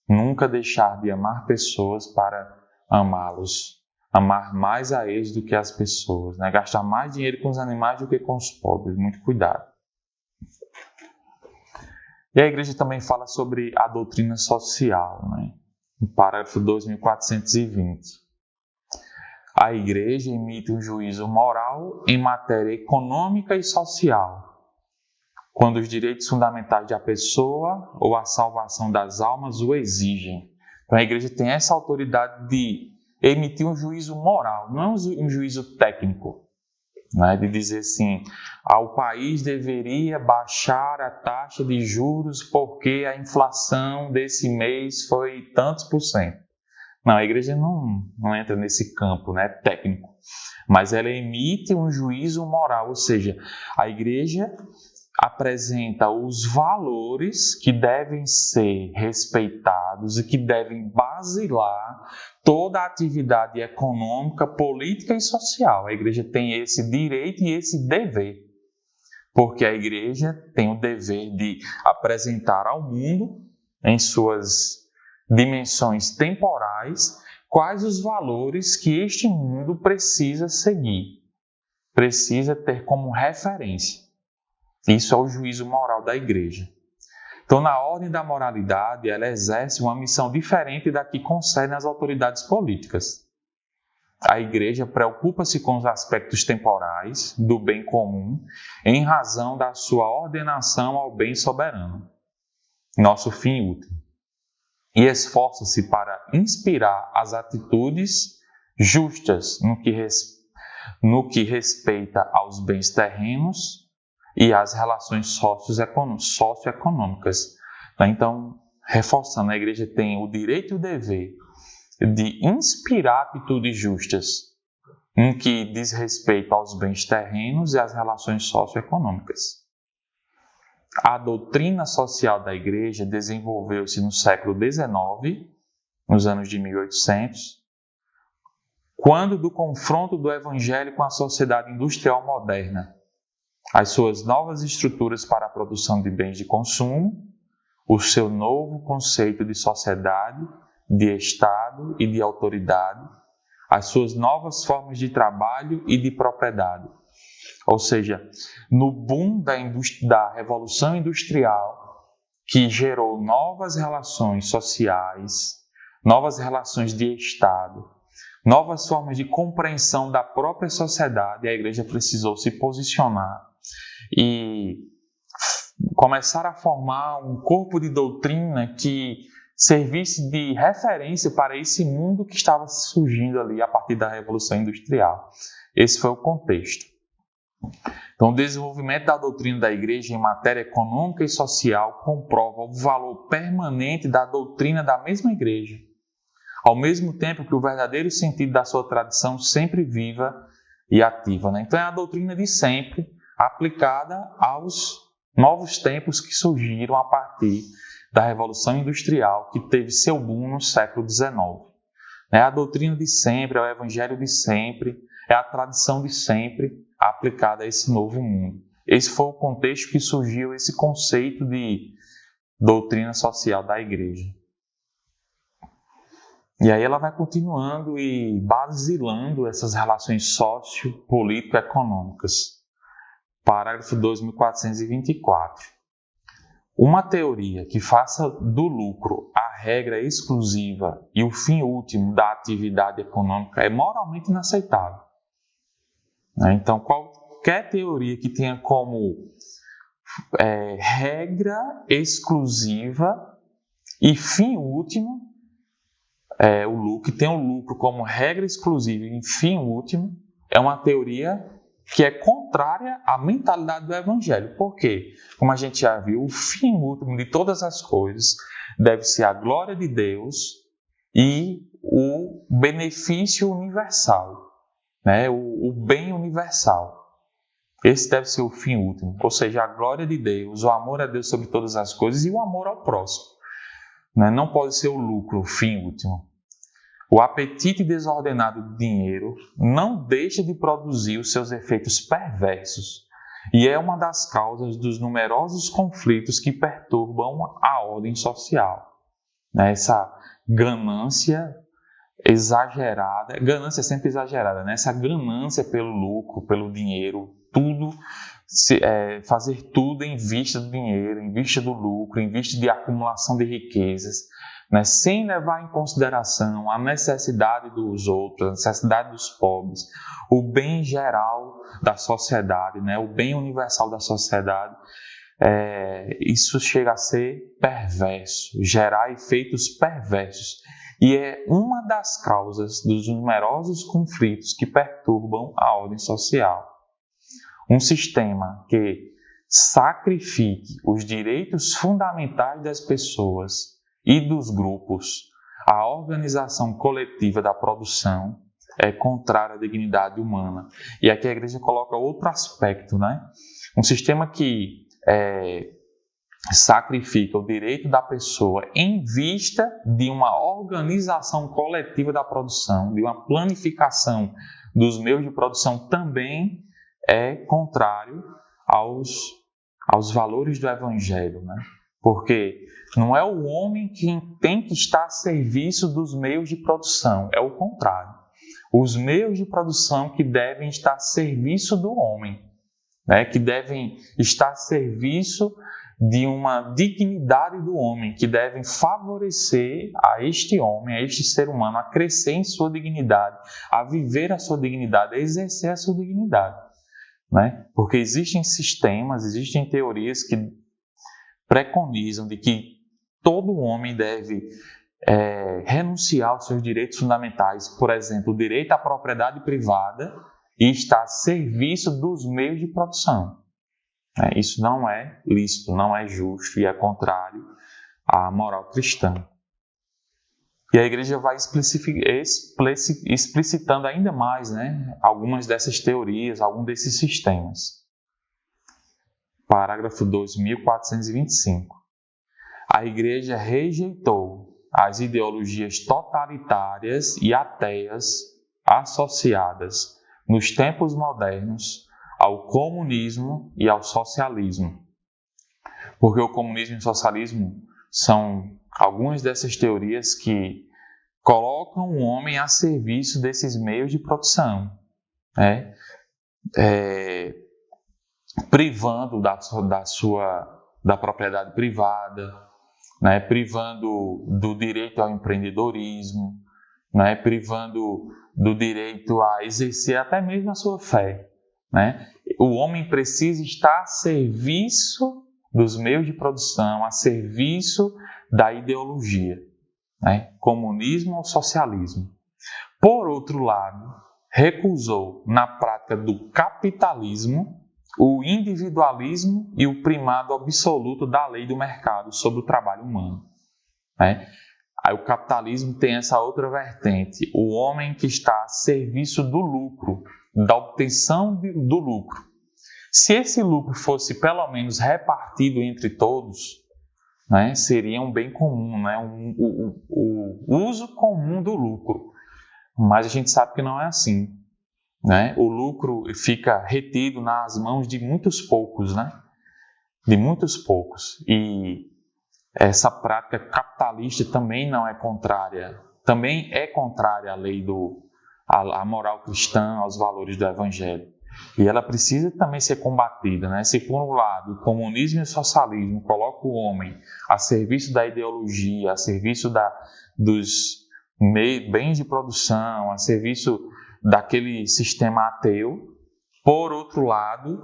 Nunca deixar de amar pessoas para amá-los. Amar mais a eles do que as pessoas, né? Gastar mais dinheiro com os animais do que com os pobres. Muito cuidado. E a igreja também fala sobre a doutrina social, né? No parágrafo 2420. A igreja emite um juízo moral em matéria econômica e social, quando os direitos fundamentais da pessoa ou a salvação das almas o exigem. Então a igreja tem essa autoridade de emitir um juízo moral, não é um juízo técnico, né? De dizer assim, o país deveria baixar a taxa de juros porque a inflação desse mês foi tantos %. Não, a igreja não entra nesse campo, né, técnico, mas ela emite um juízo moral, ou seja, a igreja apresenta os valores que devem ser respeitados e que devem basilar toda a atividade econômica, política e social. A igreja tem esse direito e esse dever, porque a igreja tem o dever de apresentar ao mundo, em suas dimensões temporais, quais os valores que este mundo precisa seguir, precisa ter como referência. Isso é o juízo moral da igreja. Então, na ordem da moralidade, ela exerce uma missão diferente da que concerne às autoridades políticas. A igreja preocupa-se com os aspectos temporais do bem comum em razão da sua ordenação ao bem soberano, nosso fim último, e esforça-se para inspirar as atitudes justas no que respeita aos bens terrenos e às relações socioeconômicas. Então, reforçando, a igreja tem o direito e o dever de inspirar atitudes justas no que diz respeito aos bens terrenos e às relações socioeconômicas. A doutrina social da igreja desenvolveu-se no século XIX, nos anos de 1800, quando do confronto do evangelho com a sociedade industrial moderna, as suas novas estruturas para a produção de bens de consumo, o seu novo conceito de sociedade, de Estado e de autoridade, as suas novas formas de trabalho e de propriedade. Ou seja, no boom da Revolução Industrial, que gerou novas relações sociais, novas relações de Estado, novas formas de compreensão da própria sociedade, a igreja precisou se posicionar e começar a formar um corpo de doutrina que servisse de referência para esse mundo que estava surgindo ali a partir da Revolução Industrial. Esse foi o contexto. Então, o desenvolvimento da doutrina da igreja em matéria econômica e social comprova o valor permanente da doutrina da mesma igreja, ao mesmo tempo que o verdadeiro sentido da sua tradição sempre viva e ativa. Então, é a doutrina de sempre, aplicada aos novos tempos que surgiram a partir da Revolução Industrial, que teve seu boom no século XIX. É a doutrina de sempre, é o evangelho de sempre, é a tradição de sempre aplicada a esse novo mundo. Esse foi o contexto que surgiu esse conceito de doutrina social da igreja. E aí ela vai continuando e basilando essas relações sociopolítico-econômicas. Parágrafo 2424. Uma teoria que faça do lucro a regra exclusiva e o fim último da atividade econômica é moralmente inaceitável. Então, qualquer teoria que tenha como regra exclusiva e fim último o lucro, que tem o lucro como regra exclusiva e fim último, é uma teoria que é contrária à mentalidade do Evangelho. Por quê? Como a gente já viu, o fim último de todas as coisas deve ser a glória de Deus e o benefício universal, né? O bem universal. Esse deve ser o fim último, ou seja, a glória de Deus, o amor a Deus sobre todas as coisas e o amor ao próximo. Né? Não pode ser o lucro, o fim último. O apetite desordenado do dinheiro não deixa de produzir os seus efeitos perversos e é uma das causas dos numerosos conflitos que perturbam a ordem social. Essa ganância exagerada, ganância sempre exagerada, né? Essa ganância pelo lucro, pelo dinheiro, fazer tudo em vista do dinheiro, em vista do lucro, em vista de acumulação de riquezas, né? Sem levar em consideração a necessidade dos outros, a necessidade dos pobres, o bem geral da sociedade, né? O bem universal da sociedade. Isso chega a ser perverso, gerar efeitos perversos. E é uma das causas dos numerosos conflitos que perturbam a ordem social. Um sistema que sacrifique os direitos fundamentais das pessoas e dos grupos à organização coletiva da produção é contrário à dignidade humana. E aqui a igreja coloca outro aspecto, né? Um sistema que sacrifica o direito da pessoa em vista de uma organização coletiva da produção, de uma planificação dos meios de produção, também é contrário aos valores do Evangelho, né? Porque não é o homem quem tem que estar a serviço dos meios de produção, é o contrário. Os meios de produção que devem estar a serviço do homem, né? Que devem estar a serviço de uma dignidade do homem, que devem favorecer a este homem, a este ser humano, a crescer em sua dignidade, a viver a sua dignidade, a exercer a sua dignidade. Né? Porque existem sistemas, existem teorias que preconizam de que todo homem deve renunciar aos seus direitos fundamentais, por exemplo, o direito à propriedade privada, e estar a serviço dos meios de produção. Isso não é lícito, não é justo e é contrário à moral cristã. E a igreja vai explicitando ainda mais, né, algumas dessas teorias, alguns desses sistemas. Parágrafo 2425. A igreja rejeitou as ideologias totalitárias e ateias associadas nos tempos modernos ao comunismo e ao socialismo. Porque o comunismo e o socialismo são algumas dessas teorias que colocam o homem a serviço desses meios de produção, né? Privando da propriedade privada, né? Privando do direito ao empreendedorismo, né? Privando do direito a exercer até mesmo a sua fé. Né? O homem precisa estar a serviço dos meios de produção, a serviço da ideologia, né? Comunismo ou socialismo. Por outro lado, recusou na prática do capitalismo o individualismo e o primado absoluto da lei do mercado sobre o trabalho humano. Né? Aí o capitalismo tem essa outra vertente, o homem que está a serviço do lucro, da obtenção do lucro. Se esse lucro fosse pelo menos repartido entre todos, né, seria um bem comum, né, o uso comum do lucro. Mas a gente sabe que não é assim. Né? O lucro fica retido nas mãos de muitos poucos, né? De muitos poucos. E essa prática capitalista também não é contrária, também é contrária à lei à moral cristã, aos valores do Evangelho. E ela precisa também ser combatida, né? Se por um lado o comunismo e o socialismo colocam o homem a serviço da ideologia, a serviço dos bens de produção, a serviço daquele sistema ateu, por outro lado,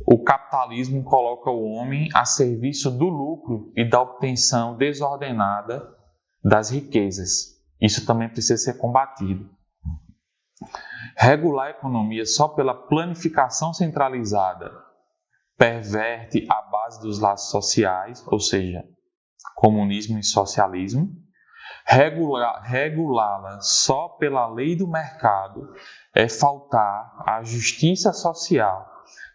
o capitalismo coloca o homem a serviço do lucro e da obtenção desordenada das riquezas. Isso também precisa ser combatido. Regular a economia só pela planificação centralizada perverte a base dos laços sociais, ou seja, comunismo e socialismo. Regulá-la só pela lei do mercado é faltar à justiça social,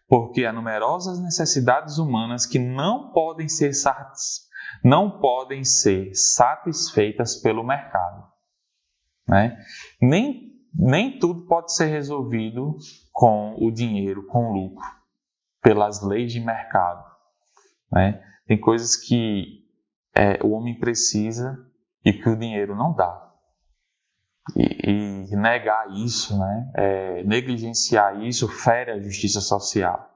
porque há numerosas necessidades humanas que não podem ser satisfeitas pelo mercado. Né? Nem tudo pode ser resolvido com o dinheiro, com o lucro, pelas leis de mercado. Né? Tem coisas que o homem precisa e que o dinheiro não dá. E negar isso, né? Negligenciar isso, fere a justiça social.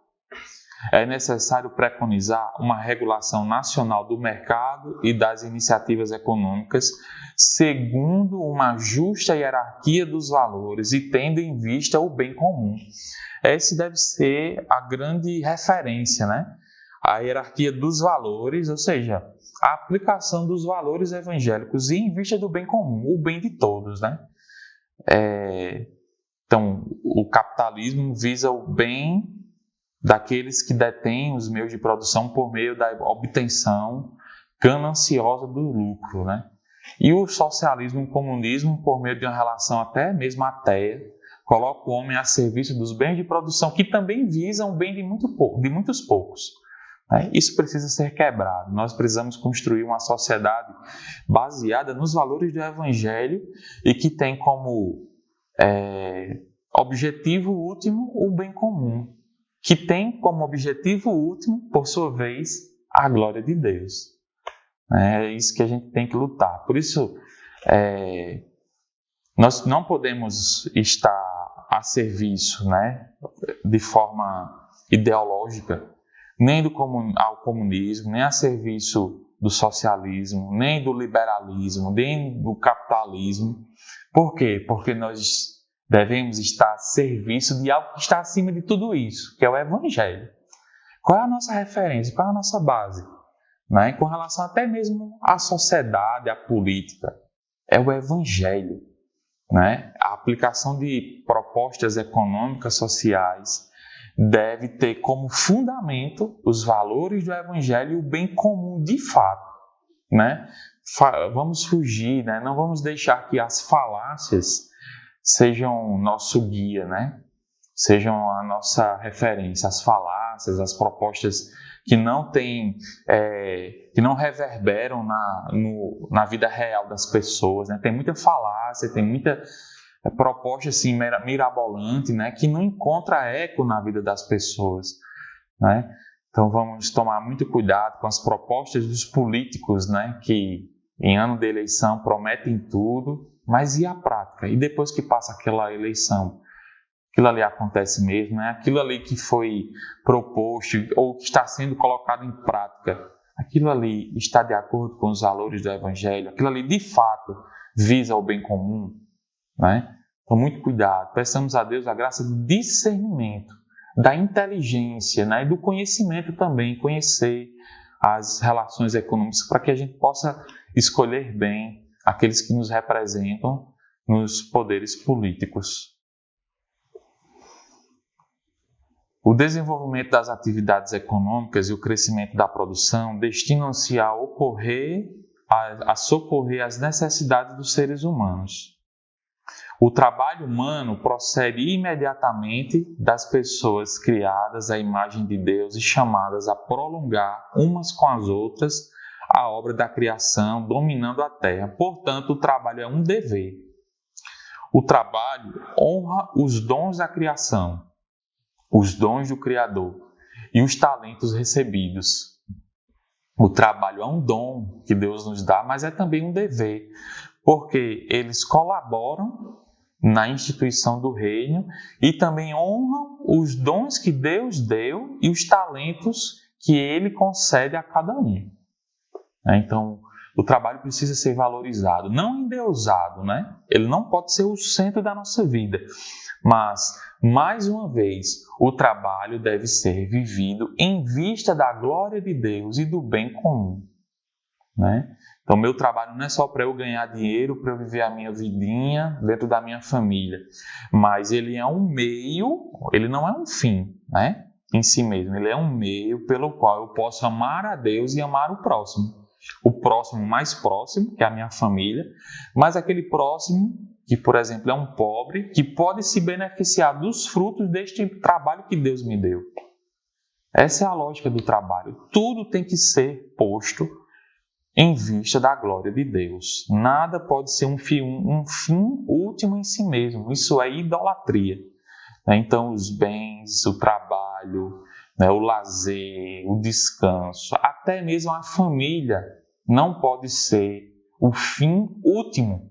É necessário preconizar uma regulação nacional do mercado e das iniciativas econômicas segundo uma justa hierarquia dos valores e tendo em vista o bem comum. Essa deve ser a grande referência, né? A hierarquia dos valores, ou seja, a aplicação dos valores evangélicos e em vista do bem comum, o bem de todos, né? Então, o capitalismo visa o bem daqueles que detêm os meios de produção por meio da obtenção gananciosa do lucro, né? E o socialismo e o comunismo, por meio de uma relação até mesmo ateia, coloca o homem a serviço dos bens de produção que também visam o bem de muitos poucos. Isso precisa ser quebrado. Nós precisamos construir uma sociedade baseada nos valores do Evangelho e que tem como objetivo último o bem comum, que tem como objetivo último, por sua vez, a glória de Deus. É isso que a gente tem que lutar. Por isso, nós não podemos estar a serviço, né, de forma ideológica, nem ao comunismo, nem a serviço do socialismo, nem do liberalismo, nem do capitalismo. Por quê? Porque nós devemos estar a serviço de algo que está acima de tudo isso, que é o Evangelho. Qual é a nossa referência? Qual é a nossa base? Né? Com relação até mesmo à sociedade, à política, é o Evangelho. Né? A aplicação de propostas econômicas, sociais, deve ter como fundamento os valores do Evangelho e o bem comum de fato. Né? Vamos fugir, né? Não vamos deixar que as falácias sejam nosso guia, né? Sejam a nossa referência, as falácias, as propostas que não têm, que não reverberam na vida real das pessoas, né? Tem muita falácia, tem muita proposta assim, mirabolante, né? Que não encontra eco na vida das pessoas, né? Então vamos tomar muito cuidado com as propostas dos políticos, né? Que em ano de eleição prometem tudo, mas e a prática? E depois que passa aquela eleição, aquilo ali acontece mesmo, né? Aquilo ali que foi proposto ou que está sendo colocado em prática, aquilo ali está de acordo com os valores do Evangelho, aquilo ali de fato visa o bem comum, né? Então muito cuidado, peçamos a Deus a graça de discernimento, da inteligência, né? E do conhecimento também, conhecer as relações econômicas para que a gente possa escolher bem aqueles que nos representam nos poderes políticos. O desenvolvimento das atividades econômicas e o crescimento da produção destinam-se a socorrer as necessidades dos seres humanos. O trabalho humano procede imediatamente das pessoas criadas à imagem de Deus e chamadas a prolongar umas com as outras a obra da criação, dominando a terra. Portanto, o trabalho é um dever. O trabalho honra os dons da criação, os dons do Criador e os talentos recebidos. O trabalho é um dom que Deus nos dá, mas é também um dever, porque eles colaboram na instituição do reino e também honram os dons que Deus deu e os talentos que Ele concede a cada um. Então, o trabalho precisa ser valorizado, não endeusado, né? Ele não pode ser o centro da nossa vida. Mas, mais uma vez, o trabalho deve ser vivido em vista da glória de Deus e do bem comum, né? Então, meu trabalho não é só para eu ganhar dinheiro, para eu viver a minha vidinha dentro da minha família, mas ele é um meio, ele não é um fim, né? Em si mesmo. Ele é um meio pelo qual eu posso amar a Deus e amar o próximo. O próximo mais próximo, que é a minha família, mas aquele próximo que, por exemplo, é um pobre, que pode se beneficiar dos frutos deste trabalho que Deus me deu. Essa é a lógica do trabalho. Tudo tem que ser posto em vista da glória de Deus. Nada pode ser um fim último em si mesmo. Isso é idolatria. Então, os bens, o trabalho, o lazer, o descanso, até mesmo a família não pode ser o fim último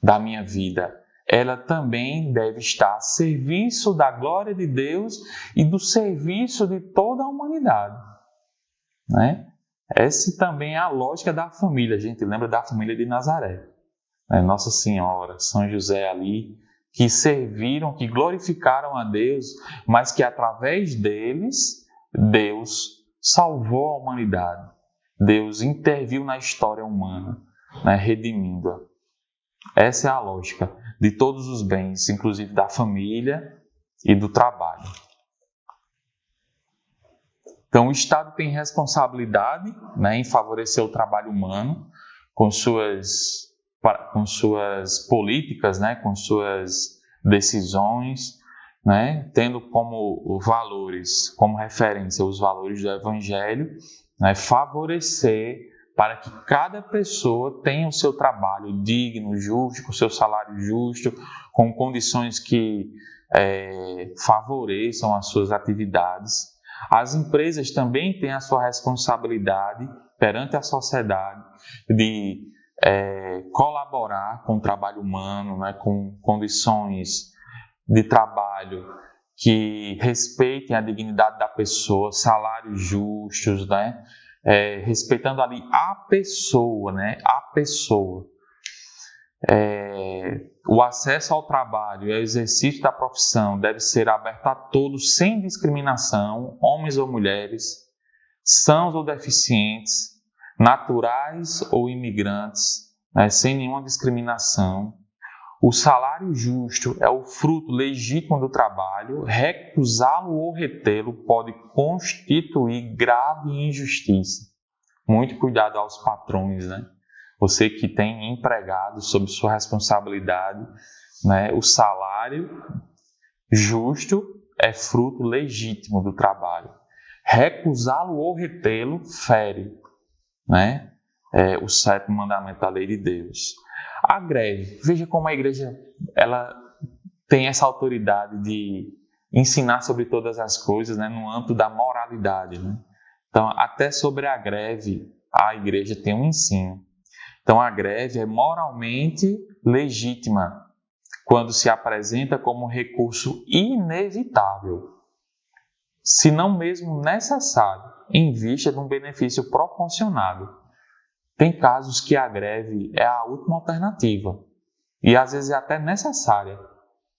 da minha vida. Ela também deve estar a serviço da glória de Deus e do serviço de toda a humanidade, né? Essa também é a lógica da família. A gente lembra da família de Nazaré, né? Nossa Senhora, São José ali, que serviram, que glorificaram a Deus, mas que através deles, Deus salvou a humanidade. Deus interviu na história humana, né, redimindo-a. Essa é a lógica de todos os bens, inclusive da família e do trabalho. Então, o Estado tem responsabilidade, né, em favorecer o trabalho humano com suas políticas, né, com suas decisões, né, tendo como valores, como referência os valores do Evangelho, né, favorecer para que cada pessoa tenha o seu trabalho digno, justo, com o seu salário justo, com condições que favoreçam as suas atividades. As empresas também têm a sua responsabilidade perante a sociedade de colaborar com o trabalho humano, né, com condições de trabalho que respeitem a dignidade da pessoa, salários justos, né, respeitando ali a pessoa, né, a pessoa. O acesso ao trabalho e ao exercício da profissão deve ser aberto a todos sem discriminação, homens ou mulheres, sãos ou deficientes, naturais ou imigrantes, né, sem nenhuma discriminação. O salário justo é o fruto legítimo do trabalho. Recusá-lo ou retê-lo pode constituir grave injustiça. Muito cuidado aos patrões, né? Você que tem empregado sob sua responsabilidade, né? O salário justo é fruto legítimo do trabalho. Recusá-lo ou retê-lo fere, né, o sétimo mandamento da lei de Deus. A greve, veja como a igreja ela tem essa autoridade de ensinar sobre todas as coisas, né, no âmbito da moralidade, né? Então, até sobre a greve, a igreja tem um ensino. Então, a greve é moralmente legítima quando se apresenta como recurso inevitável, se não mesmo necessário, em vista de um benefício proporcionado. Tem casos que a greve é a última alternativa e às vezes é até necessária,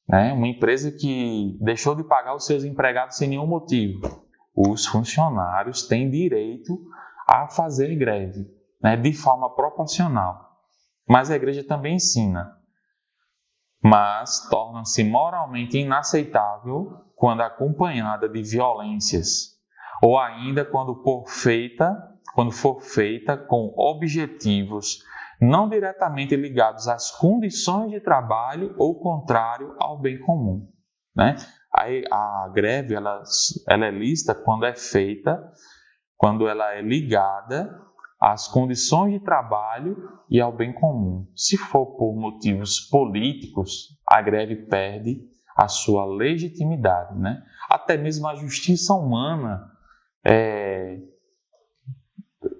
né? Uma empresa que deixou de pagar os seus empregados sem nenhum motivo. Os funcionários têm direito a fazer greve, né, de forma proporcional. Mas a igreja também ensina. Mas torna-se moralmente inaceitável quando acompanhada de violências, ou ainda quando for feita com objetivos não diretamente ligados às condições de trabalho ou contrário ao bem comum, né? A greve ela é lista quando é feita, quando ela é ligada às condições de trabalho e ao bem comum. Se for por motivos políticos, a greve perde a sua legitimidade, né? Até mesmo a justiça humana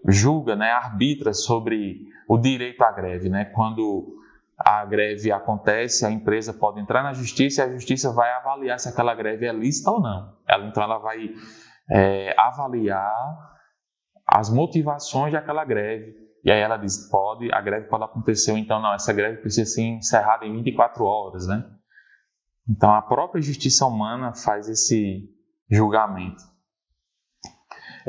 julga, né, arbitra sobre o direito à greve, né? Quando a greve acontece, a empresa pode entrar na justiça e a justiça vai avaliar se aquela greve é lícita ou não. Então ela vai avaliar as motivações daquela greve. E aí ela diz, a greve pode acontecer, ou então não, essa greve precisa ser encerrada em 24 horas, né? Então a própria justiça humana faz esse julgamento.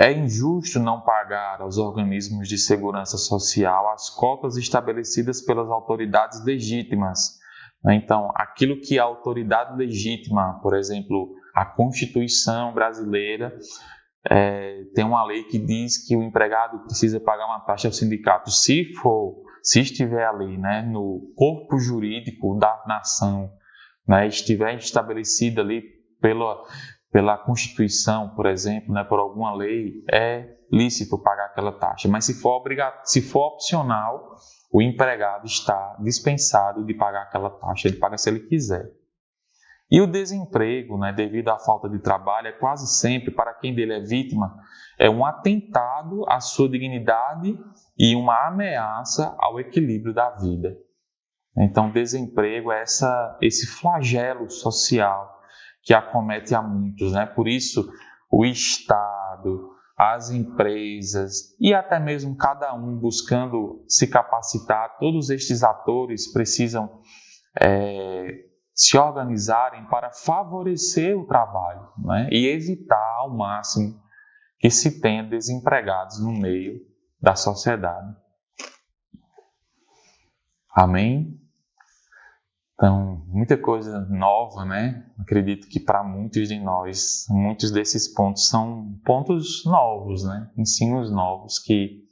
É injusto não pagar aos organismos de segurança social as cotas estabelecidas pelas autoridades legítimas. Então, aquilo que a autoridade legítima, por exemplo, a Constituição brasileira, tem uma lei que diz que o empregado precisa pagar uma taxa ao sindicato. Se estiver ali, né, no corpo jurídico da nação, né, estiver estabelecida ali pela Constituição, por exemplo, né, por alguma lei, é lícito pagar aquela taxa. Mas se for opcional, o empregado está dispensado de pagar aquela taxa. Ele paga se ele quiser. E o desemprego, né, devido à falta de trabalho, é quase sempre, para quem dele é vítima, é um atentado à sua dignidade e uma ameaça ao equilíbrio da vida. Então, desemprego é esse flagelo social que acomete a muitos, né? Por isso, o Estado, as empresas e até mesmo cada um buscando se capacitar, todos estes atores precisam se organizarem para favorecer o trabalho, né? E evitar ao máximo que se tenha desempregados no meio da sociedade. Amém? Então, muita coisa nova, né? Acredito que para muitos de nós, muitos desses pontos são pontos novos, né? Ensinos novos que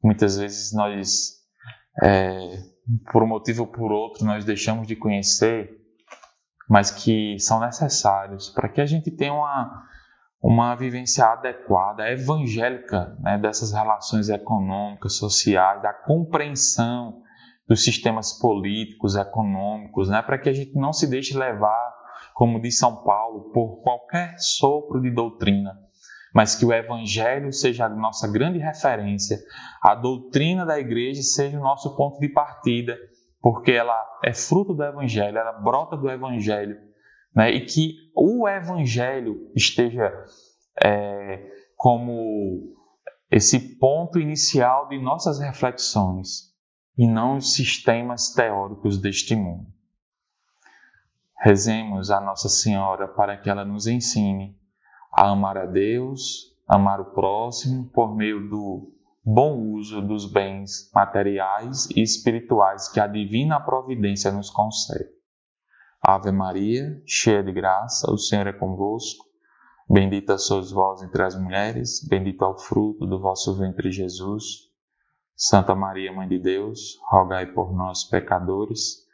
muitas vezes nós, por um motivo ou por outro, nós deixamos de conhecer, mas que são necessários para que a gente tenha uma vivência adequada, evangélica, né? Dessas relações econômicas, sociais, da compreensão dos sistemas políticos, econômicos, né? Para que a gente não se deixe levar, como diz São Paulo, por qualquer sopro de doutrina, mas que o Evangelho seja a nossa grande referência, a doutrina da igreja seja o nosso ponto de partida, porque ela é fruto do Evangelho, ela brota do Evangelho, né? E que o Evangelho esteja como esse ponto inicial de nossas reflexões, e não os sistemas teóricos deste mundo. Rezemos a Nossa Senhora para que ela nos ensine a amar a Deus, amar o próximo por meio do bom uso dos bens materiais e espirituais que a divina providência nos concede. Ave Maria, cheia de graça, o Senhor é convosco. Bendita sois vós entre as mulheres, bendito é o fruto do vosso ventre, Jesus. Santa Maria, Mãe de Deus, rogai por nós, pecadores,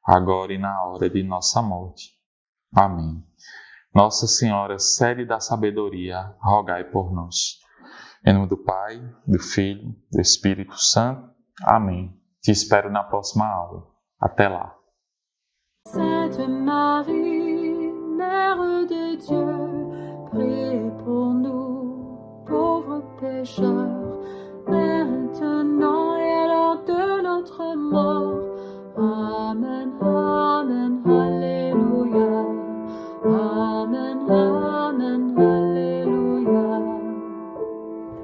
agora e na hora de nossa morte. Amém. Nossa Senhora, sede da sabedoria, rogai por nós. Em nome do Pai, do Filho, do Espírito Santo. Amém. Te espero na próxima aula. Até lá. Sainte Marie, Mère de Dieu, priez pour nous, pauvres pécheurs,